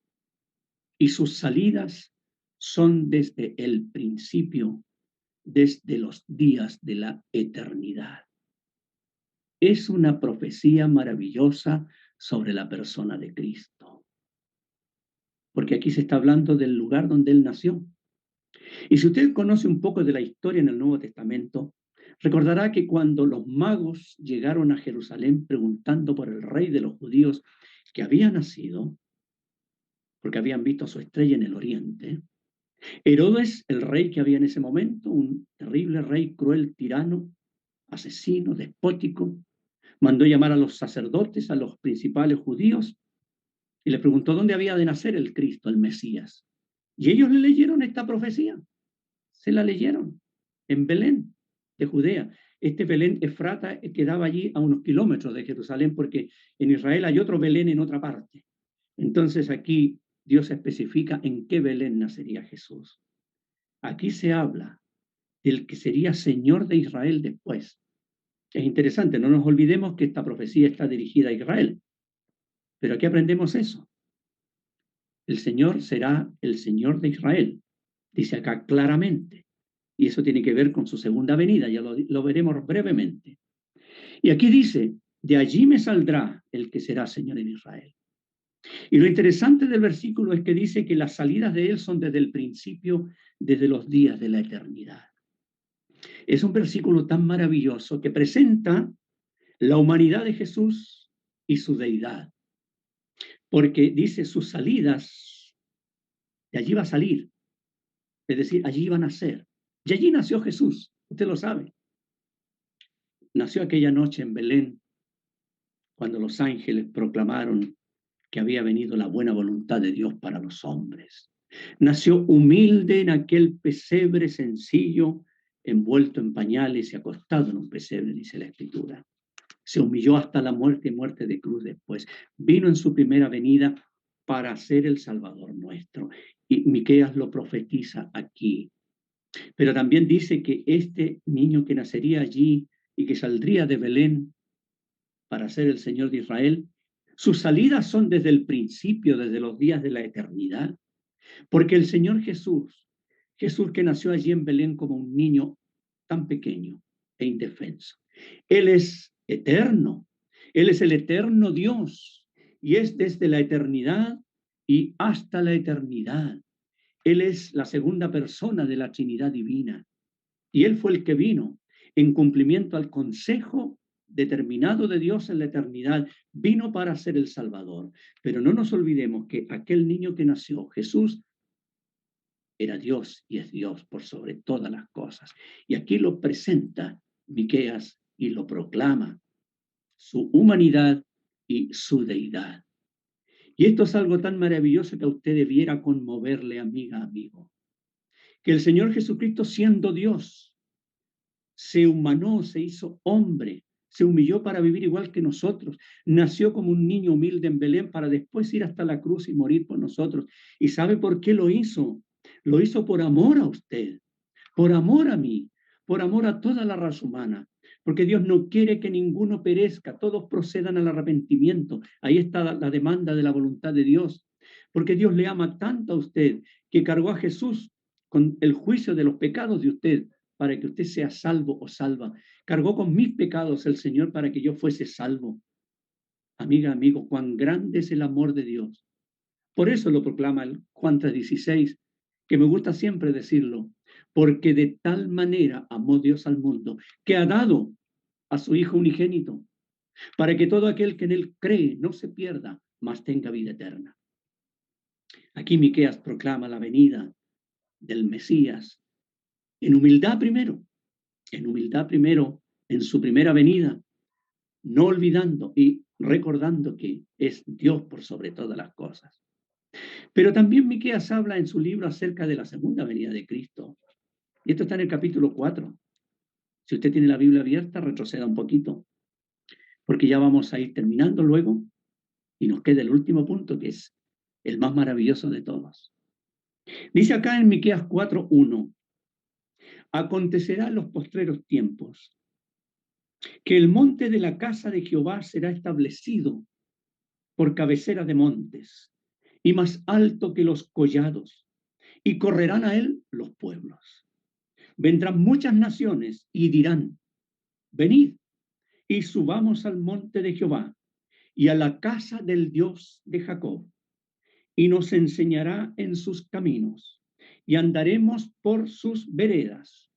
y sus salidas son desde el principio, desde los días de la eternidad. Es una profecía maravillosa sobre la persona de Cristo, porque aquí se está hablando del lugar donde Él nació. Y si usted conoce un poco de la historia en el Nuevo Testamento, recordará que cuando los magos llegaron a Jerusalén preguntando por el rey de los judíos que había nacido, porque habían visto su estrella en el oriente, Herodes, el rey que había en ese momento, un terrible rey, cruel, tirano, asesino, despótico, mandó llamar a los sacerdotes, a los principales judíos, y le preguntó dónde había de nacer el Cristo, el Mesías. Y ellos le leyeron esta profecía, se la leyeron en Belén, de Judea. Este Belén Efrata quedaba allí a unos kilómetros de Jerusalén, porque en Israel hay otro Belén en otra parte. Entonces aquí Dios especifica en qué Belén nacería Jesús. Aquí se habla del que sería Señor de Israel después. Es interesante, no nos olvidemos que esta profecía está dirigida a Israel. Pero aquí aprendemos eso. El Señor será el Señor de Israel. Dice acá claramente. Y eso tiene que ver con su segunda venida, ya lo veremos brevemente. Y aquí dice, de allí me saldrá el que será Señor en Israel. Y lo interesante del versículo es que dice que las salidas de él son desde el principio, desde los días de la eternidad. Es un versículo tan maravilloso que presenta la humanidad de Jesús y su deidad, porque dice sus salidas, de allí va a salir, es decir, allí van a ser. Y allí nació Jesús, usted lo sabe. Nació aquella noche en Belén, cuando los ángeles proclamaron que había venido la buena voluntad de Dios para los hombres. Nació humilde en aquel pesebre sencillo, envuelto en pañales y acostado en un pesebre, dice la Escritura. Se humilló hasta la muerte y muerte de cruz después. Vino en su primera venida para ser el Salvador nuestro. Y Miqueas lo profetiza aquí. Pero también dice que este niño que nacería allí y que saldría de Belén para ser el Señor de Israel, sus salidas son desde el principio, desde los días de la eternidad, porque el Señor Jesús, Jesús que nació allí en Belén como un niño tan pequeño e indefenso, Él es eterno, Él es el eterno Dios y es desde la eternidad y hasta la eternidad. Él es la segunda persona de la Trinidad divina y Él fue el que vino en cumplimiento al consejo determinado de Dios en la eternidad, vino para ser el Salvador. Pero no nos olvidemos que aquel niño que nació, Jesús, era Dios y es Dios por sobre todas las cosas. Y aquí lo presenta Miqueas y lo proclama, su humanidad y su deidad. Y esto es algo tan maravilloso que a usted debiera conmoverle, amiga, amigo. Que el Señor Jesucristo, siendo Dios, se humanó, se hizo hombre, se humilló para vivir igual que nosotros, nació como un niño humilde en Belén para después ir hasta la cruz y morir por nosotros. ¿Y sabe por qué lo hizo? Lo hizo por amor a usted, por amor a mí, por amor a toda la raza humana, porque Dios no quiere que ninguno perezca, todos procedan al arrepentimiento. Ahí está la demanda de la voluntad de Dios, porque Dios le ama tanto a usted que cargó a Jesús con el juicio de los pecados de usted para que usted sea salvo o salva. Cargó con mis pecados el Señor para que yo fuese salvo. Amiga, amigo, cuán grande es el amor de Dios. Por eso lo proclama el Juan 3:16, que me gusta siempre decirlo, porque de tal manera amó Dios al mundo, que ha dado a su Hijo unigénito, para que todo aquel que en él cree no se pierda, mas tenga vida eterna. Aquí Miqueas proclama la venida del Mesías en humildad primero, en su primera venida, no olvidando y recordando que es Dios por sobre todas las cosas. Pero también Miqueas habla en su libro acerca de la segunda venida de Cristo. Y esto está en el capítulo 4. Si usted tiene la Biblia abierta, retroceda un poquito, porque ya vamos a ir terminando luego y nos queda el último punto, que es el más maravilloso de todos. Dice acá en Miqueas 4:1, acontecerá en los postreros tiempos que el monte de la casa de Jehová será establecido por cabecera de montes y más alto que los collados, y correrán a él los pueblos. Vendrán muchas naciones y dirán, venid y subamos al monte de Jehová y a la casa del Dios de Jacob, y nos enseñará en sus caminos, y andaremos por sus veredas,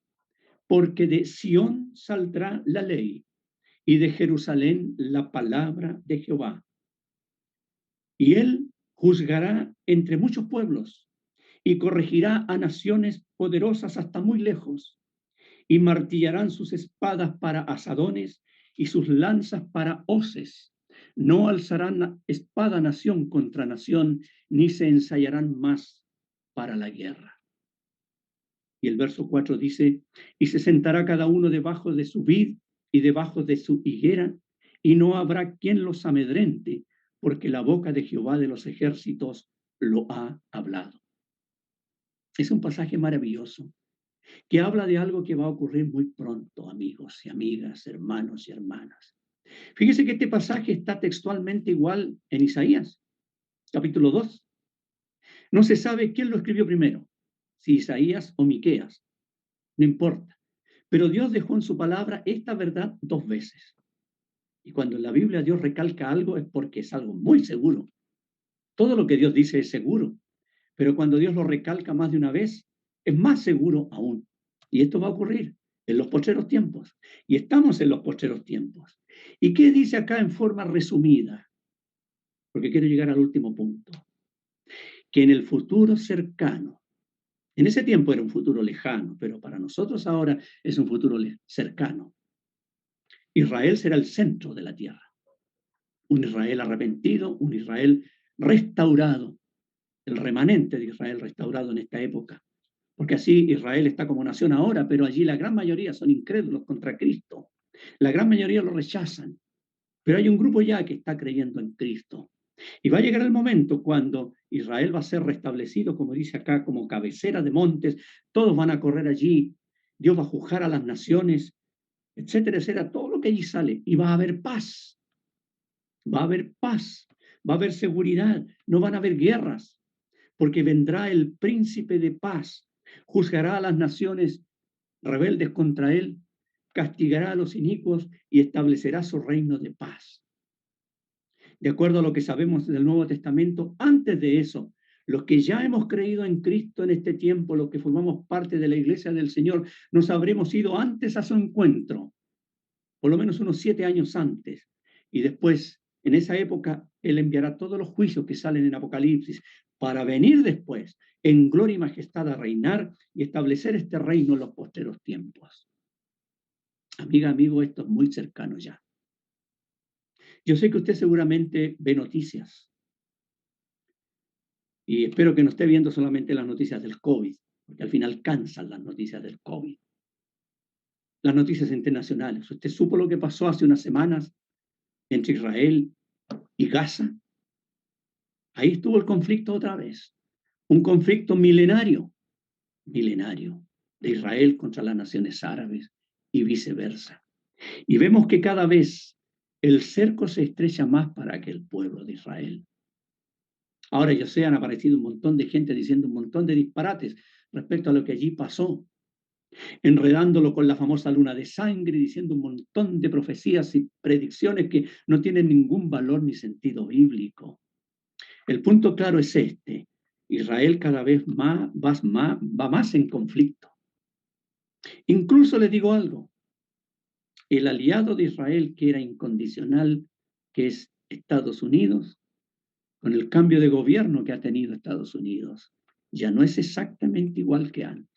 porque de Sión saldrá la ley, y de Jerusalén la palabra de Jehová. Y él juzgará entre muchos pueblos, y corregirá a naciones poderosas hasta muy lejos, y martillarán sus espadas para asadones y sus lanzas para hoces. No alzarán espada nación contra nación, ni se ensayarán más para la guerra. Y el verso 4 dice, y se sentará cada uno debajo de su vid y debajo de su higuera, y no habrá quien los amedrente, porque la boca de Jehová de los ejércitos lo ha hablado. Es un pasaje maravilloso que habla de algo que va a ocurrir muy pronto, amigos y amigas, hermanos y hermanas. Fíjese que este pasaje está textualmente igual en Isaías, capítulo 2. No se sabe quién lo escribió primero, si Isaías o Miqueas, no importa. Pero Dios dejó en su palabra esta verdad 2 veces. Y cuando en la Biblia Dios recalca algo es porque es algo muy seguro. Todo lo que Dios dice es seguro, pero cuando Dios lo recalca más de una vez, es más seguro aún. Y esto va a ocurrir en los postreros tiempos. Y estamos en los postreros tiempos. ¿Y qué dice acá en forma resumida? Porque quiero llegar al último punto. Que en el futuro cercano, en ese tiempo era un futuro lejano, pero para nosotros ahora es un futuro cercano. Israel será el centro de la tierra. Un Israel arrepentido, un Israel restaurado, el remanente de Israel restaurado en esta época. Porque así Israel está como nación ahora, pero allí la gran mayoría son incrédulos contra Cristo. La gran mayoría lo rechazan, pero hay un grupo ya que está creyendo en Cristo. Y va a llegar el momento cuando Israel va a ser restablecido, como dice acá, como cabecera de montes, todos van a correr allí, Dios va a juzgar a las naciones, etcétera, etcétera, todo lo que allí sale, y va a haber paz, va a haber paz, va a haber seguridad, no van a haber guerras, porque vendrá el príncipe de paz, juzgará a las naciones rebeldes contra él, castigará a los inicuos y establecerá su reino de paz. De acuerdo a lo que sabemos del Nuevo Testamento, antes de eso, los que ya hemos creído en Cristo en este tiempo, los que formamos parte de la iglesia del Señor, nos habremos ido antes a su encuentro, por lo menos unos 7 años antes. Y después, en esa época, Él enviará todos los juicios que salen en Apocalipsis para venir después, en gloria y majestad, a reinar y establecer este reino en los postreros tiempos. Amiga, amigo, esto es muy cercano ya. Yo sé que usted seguramente ve noticias y espero que no esté viendo solamente las noticias del COVID, porque al final cansan las noticias del COVID. Las noticias internacionales. ¿Usted supo lo que pasó hace unas semanas entre Israel y Gaza? Ahí estuvo el conflicto otra vez. Un conflicto milenario, de Israel contra las naciones árabes y viceversa. Y vemos que cada vez el cerco se estrecha más para aquel pueblo de Israel. Ahora ya se han aparecido un montón de gente diciendo un montón de disparates respecto a lo que allí pasó, enredándolo con la famosa luna de sangre, diciendo un montón de profecías y predicciones que no tienen ningún valor ni sentido bíblico. El punto claro es este: Israel cada vez más va más en conflicto. Incluso le digo algo, el aliado de Israel que era incondicional, que es Estados Unidos, con el cambio de gobierno que ha tenido Estados Unidos, ya no es exactamente igual que antes.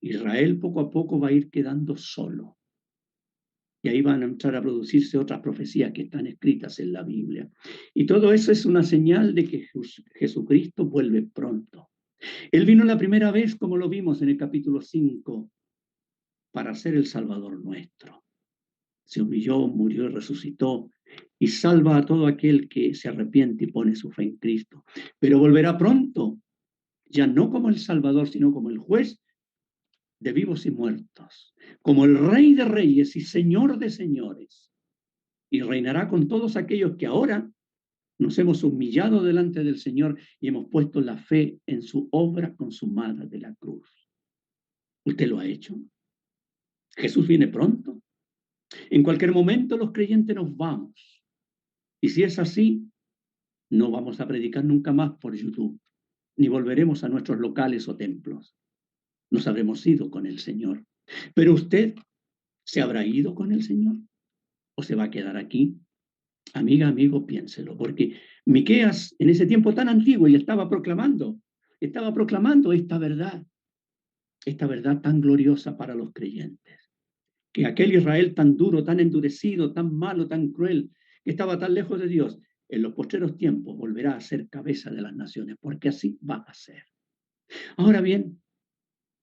Israel poco a poco va a ir quedando solo. Y ahí van a entrar a producirse otras profecías que están escritas en la Biblia. Y todo eso es una señal de que Jesucristo vuelve pronto. Él vino la primera vez, como lo vimos en el capítulo 5, para ser el Salvador nuestro. Se humilló, murió y resucitó y salva a todo aquel que se arrepiente y pone su fe en Cristo. Pero volverá pronto, ya no como el Salvador, sino como el juez de vivos y muertos, como el Rey de reyes y Señor de señores, y reinará con todos aquellos que ahora nos hemos humillado delante del Señor y hemos puesto la fe en su obra consumada de la cruz. ¿Usted lo ha hecho? Jesús viene pronto. En cualquier momento los creyentes nos vamos. Y si es así, no vamos a predicar nunca más por YouTube, ni volveremos a nuestros locales o templos. Nos habremos ido con el Señor. Pero usted, ¿se habrá ido con el Señor? ¿O se va a quedar aquí? Amiga, amigo, piénselo, porque Miqueas en ese tiempo tan antiguo y estaba proclamando esta verdad tan gloriosa para los creyentes. Que aquel Israel tan duro, tan endurecido, tan malo, tan cruel, que estaba tan lejos de Dios, en los postreros tiempos volverá a ser cabeza de las naciones, porque así va a ser. Ahora bien,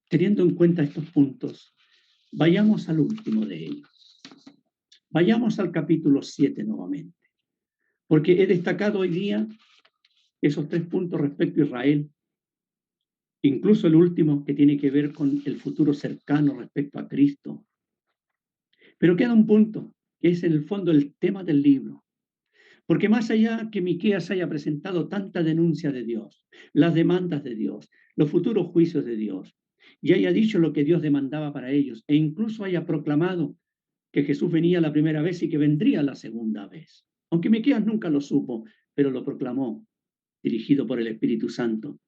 teniendo en cuenta estos puntos, vayamos al último de ellos. Vayamos al capítulo 7 nuevamente, porque he destacado hoy día esos 3 puntos respecto a Israel, incluso el último que tiene que ver con el futuro cercano respecto a Cristo. Pero queda un punto, que es en el fondo el tema del libro. Porque más allá que Miqueas haya presentado tanta denuncia de Dios, las demandas de Dios, los futuros juicios de Dios, y haya dicho lo que Dios demandaba para ellos, e incluso haya proclamado que Jesús venía la primera vez y que vendría la segunda vez. Aunque Miqueas nunca lo supo, pero lo proclamó. dirigido por el Espíritu Santo.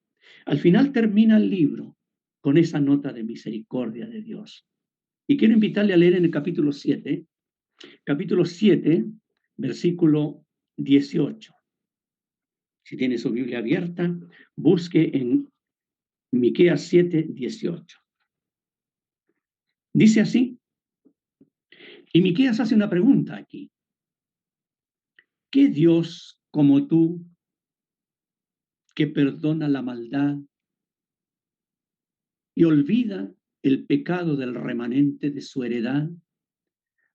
Al final termina el libro con esa nota de misericordia de Dios. Y quiero invitarle a leer en el capítulo 7, versículo 18. Si tiene su Biblia abierta, busque en Miqueas 7, 18. Dice así, y Miqueas hace una pregunta aquí. ¿Qué Dios como tú que perdona la maldad y olvida el pecado del remanente de su heredad,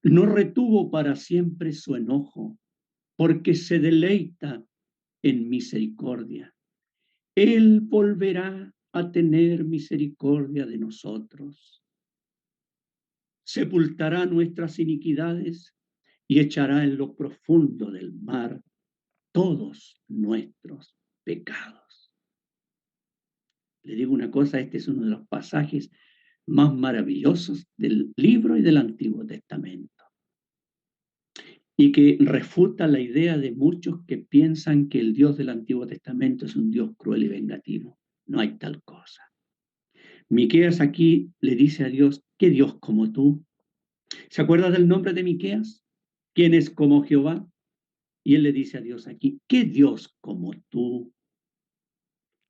no retuvo para siempre su enojo, porque se deleita en misericordia? Él volverá a tener misericordia de nosotros. Sepultará nuestras iniquidades y echará en lo profundo del mar todos nuestros pecados. Le digo una cosa, este es uno de los pasajes más maravillosos del libro y del Antiguo Testamento, y que refuta la idea de muchos que piensan que el Dios del Antiguo Testamento es un Dios cruel y vengativo. No hay tal cosa. Miqueas aquí le dice a Dios, ¿qué Dios como tú? ¿Se acuerda del nombre de Miqueas? ¿Quién es como Jehová? Y él le dice a Dios aquí, ¿qué Dios como tú,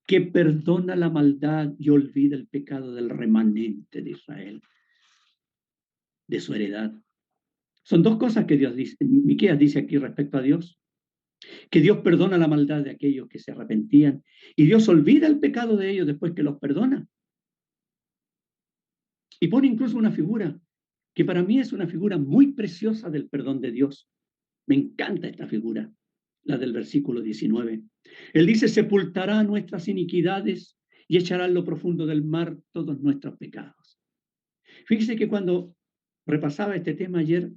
que perdona la maldad y olvida el pecado del remanente de Israel, de su heredad? Son dos cosas que Dios dice, Miqueas dice aquí respecto a Dios, que Dios perdona la maldad de aquellos que se arrepentían y Dios olvida el pecado de ellos después que los perdona. Y pone incluso una figura que para mí es una figura muy preciosa del perdón de Dios. Me encanta esta figura, la del versículo 19. Él dice, sepultará nuestras iniquidades y echará en lo profundo del mar todos nuestros pecados. Fíjese que cuando repasaba este tema ayer,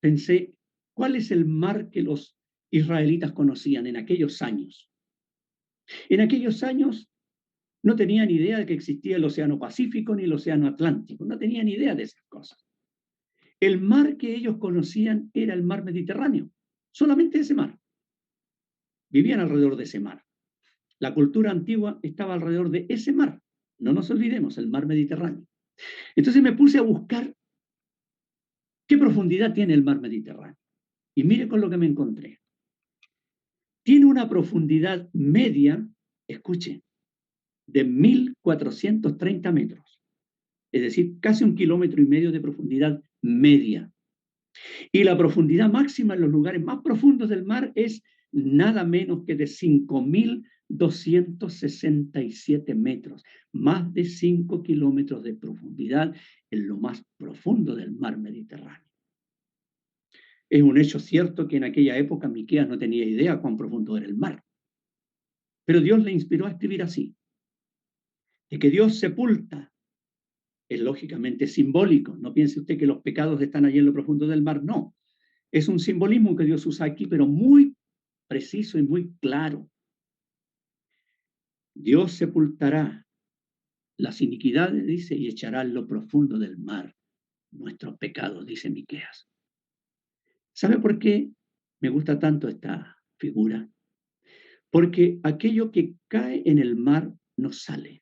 pensé, ¿cuál es el mar que los israelitas conocían en aquellos años? En aquellos años no tenían idea de que existía el Océano Pacífico ni el Océano Atlántico, no tenían idea de esas cosas. El mar que ellos conocían era el mar Mediterráneo, solamente ese mar. Vivían alrededor de ese mar. La cultura antigua estaba alrededor de ese mar. No nos olvidemos, el mar Mediterráneo. Entonces me puse a buscar qué profundidad tiene el mar Mediterráneo. Y mire con lo que me encontré. Tiene una profundidad media, escuche, de 1.430 metros. Es decir, casi 1,5 kilómetros de profundidad media. Y la profundidad máxima en los lugares más profundos del mar es nada menos que de 5.267 metros, más de 5 kilómetros de profundidad en lo más profundo del mar Mediterráneo. Es un hecho cierto que en aquella época Miqueas no tenía idea cuán profundo era el mar, pero Dios le inspiró a escribir así, de que Dios sepulta. Es lógicamente simbólico, no piense usted que los pecados están allí en lo profundo del mar, no. Es un simbolismo que Dios usa aquí, pero muy preciso y muy claro. Dios sepultará las iniquidades, dice, y echará en lo profundo del mar nuestros pecados, dice Miqueas. ¿Sabe por qué me gusta tanto esta figura? Porque aquello que cae en el mar no sale.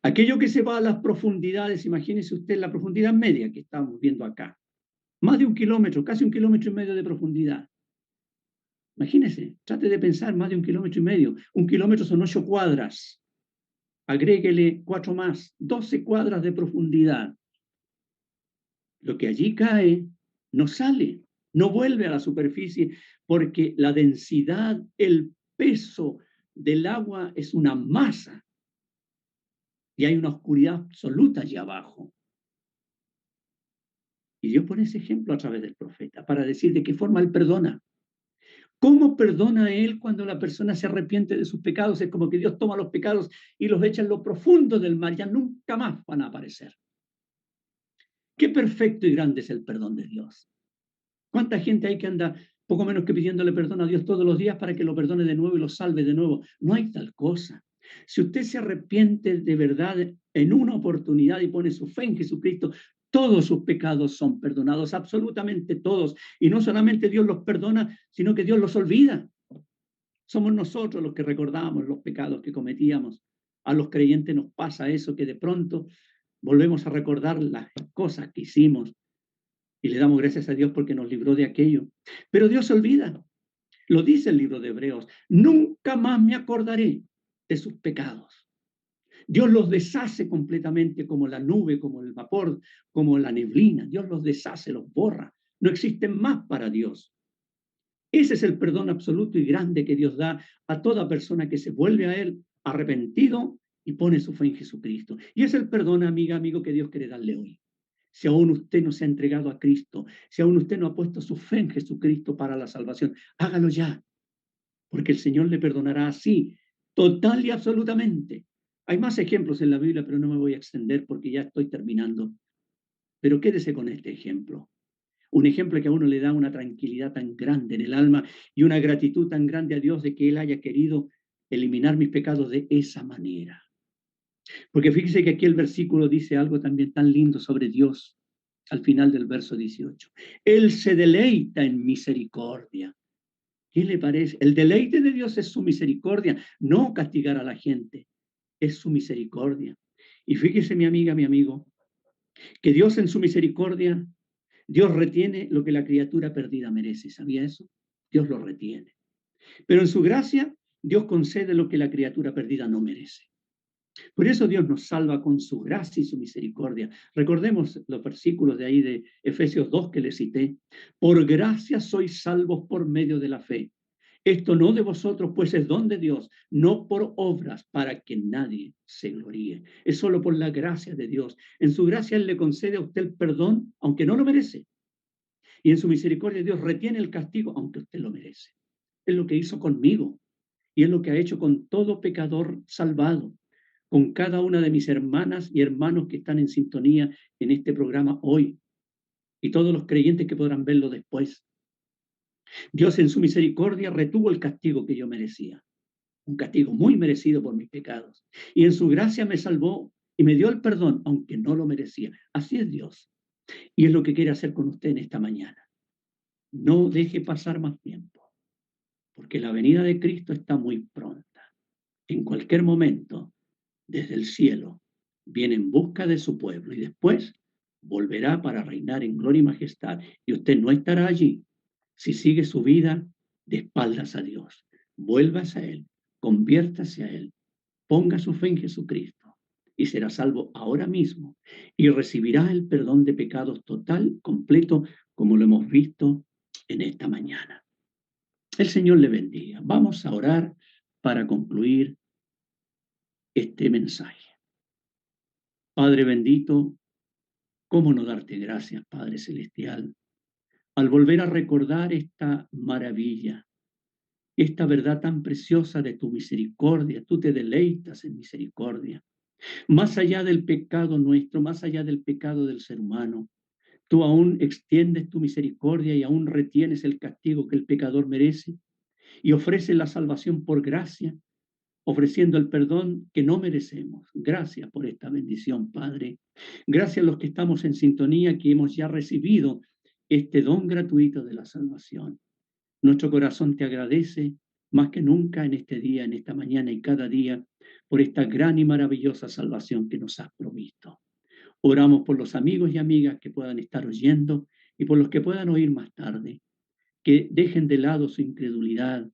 Aquello que se va a las profundidades, imagínese usted la profundidad media que estamos viendo acá. Más de 1 kilómetro, casi 1,5 kilómetros de profundidad. Imagínese, trate de pensar más de 1,5 kilómetros. 1 kilómetro son 8 cuadras. Agréguele 4 más, 12 cuadras de profundidad. Lo que allí cae no sale, no vuelve a la superficie, porque la densidad, el peso del agua es una masa. Y hay una oscuridad absoluta allí abajo. Y Dios pone ese ejemplo a través del profeta para decir de qué forma Él perdona. ¿Cómo perdona Él cuando la persona se arrepiente de sus pecados? Es como que Dios toma los pecados y los echa en lo profundo del mar, ya nunca más van a aparecer. Qué perfecto y grande es el perdón de Dios. ¿Cuánta gente hay que anda poco menos que pidiéndole perdón a Dios todos los días para que lo perdone de nuevo y lo salve de nuevo? No hay tal cosa. Si usted se arrepiente de verdad en una oportunidad y pone su fe en Jesucristo, todos sus pecados son perdonados, absolutamente todos. Y no solamente Dios los perdona, sino que Dios los olvida. Somos nosotros los que recordamos los pecados que cometíamos. A los creyentes nos pasa eso, que de pronto volvemos a recordar las cosas que hicimos y le damos gracias a Dios porque nos libró de aquello. Pero Dios se olvida. Lo dice el libro de Hebreos. Nunca más me acordaré de sus pecados. Dios los deshace completamente como la nube, como el vapor, como la neblina. Dios los deshace, los borra. No existen más para Dios. Ese es el perdón absoluto y grande que Dios da a toda persona que se vuelve a Él arrepentido y pone su fe en Jesucristo. Y es el perdón, amiga, amigo, que Dios quiere darle hoy. Si aún usted no se ha entregado a Cristo, si aún usted no ha puesto su fe en Jesucristo para la salvación, hágalo ya, porque el Señor le perdonará así, total y absolutamente. Hay más ejemplos en la Biblia, pero no me voy a extender porque ya estoy terminando. Pero quédese con este ejemplo. Un ejemplo que a uno le da una tranquilidad tan grande en el alma y una gratitud tan grande a Dios de que Él haya querido eliminar mis pecados de esa manera. Porque fíjese que aquí el versículo dice algo también tan lindo sobre Dios, al final del verso 18. Él se deleita en misericordia. ¿Qué le parece? El deleite de Dios es su misericordia, no castigar a la gente, es su misericordia. Y fíjese, mi amiga, mi amigo, que Dios en su misericordia, Dios retiene lo que la criatura perdida merece. ¿Sabía eso? Dios lo retiene. Pero en su gracia, Dios concede lo que la criatura perdida no merece. Por eso Dios nos salva con su gracia y su misericordia. Recordemos los versículos de ahí de Efesios 2 que les cité. Por gracia sois salvos por medio de la fe. Esto no de vosotros, pues es don de Dios, no por obras para que nadie se gloríe. Es solo por la gracia de Dios. En su gracia Él le concede a usted el perdón, aunque no lo merece. Y en su misericordia Dios retiene el castigo, aunque usted lo merece. Es lo que hizo conmigo y es lo que ha hecho con todo pecador salvado, con cada una de mis hermanas y hermanos que están en sintonía en este programa hoy y todos los creyentes que podrán verlo después. Dios en su misericordia retuvo el castigo que yo merecía, un castigo muy merecido por mis pecados. Y en su gracia me salvó y me dio el perdón, aunque no lo merecía. Así es Dios. Y es lo que quiere hacer con usted en esta mañana. No deje pasar más tiempo, porque la venida de Cristo está muy pronta. En cualquier momento, desde el cielo, viene en busca de su pueblo y después volverá para reinar en gloria y majestad. Y usted no estará allí si sigue su vida de espaldas a Dios. Vuélvase a Él, conviértase a Él, ponga su fe en Jesucristo y será salvo ahora mismo y recibirá el perdón de pecados total, completo, como lo hemos visto en esta mañana. El Señor le bendiga. Vamos a orar para concluir este mensaje. Padre bendito, ¿cómo no darte gracias, Padre celestial, al volver a recordar esta maravilla, esta verdad tan preciosa de tu misericordia? Tú te deleitas en misericordia. Más allá del pecado nuestro, más allá del pecado del ser humano, tú aún extiendes tu misericordia y aún retienes el castigo que el pecador merece y ofreces la salvación por gracia, ofreciendo el perdón que no merecemos. Gracias por esta bendición, Padre. Gracias a los que estamos en sintonía, que hemos ya recibido este don gratuito de la salvación. Nuestro corazón te agradece más que nunca en este día, en esta mañana y cada día, por esta gran y maravillosa salvación que nos has provisto. Oramos por los amigos y amigas que puedan estar oyendo y por los que puedan oír más tarde, que dejen de lado su incredulidad,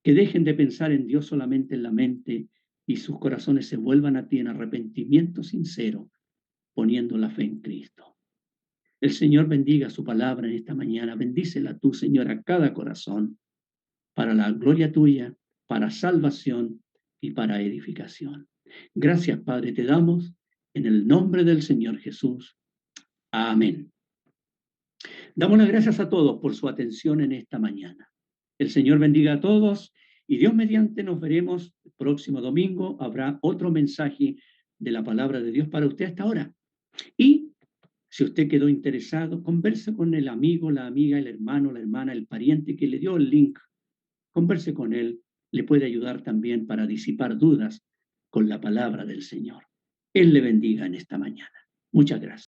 que dejen de pensar en Dios solamente en la mente y sus corazones se vuelvan a ti en arrepentimiento sincero, poniendo la fe en Cristo. El Señor bendiga su palabra en esta mañana. Bendícela tú, Señor, a cada corazón, para la gloria tuya, para salvación y para edificación. Gracias, Padre, te damos en el nombre del Señor Jesús. Amén. Damos las gracias a todos por su atención en esta mañana. El Señor bendiga a todos y Dios mediante nos veremos el próximo domingo. Habrá otro mensaje de la palabra de Dios para usted hasta ahora. Y si usted quedó interesado, converse con el amigo, la amiga, el hermano, la hermana, el pariente que le dio el link. Converse con él, le puede ayudar también para disipar dudas con la palabra del Señor. Él le bendiga en esta mañana. Muchas gracias.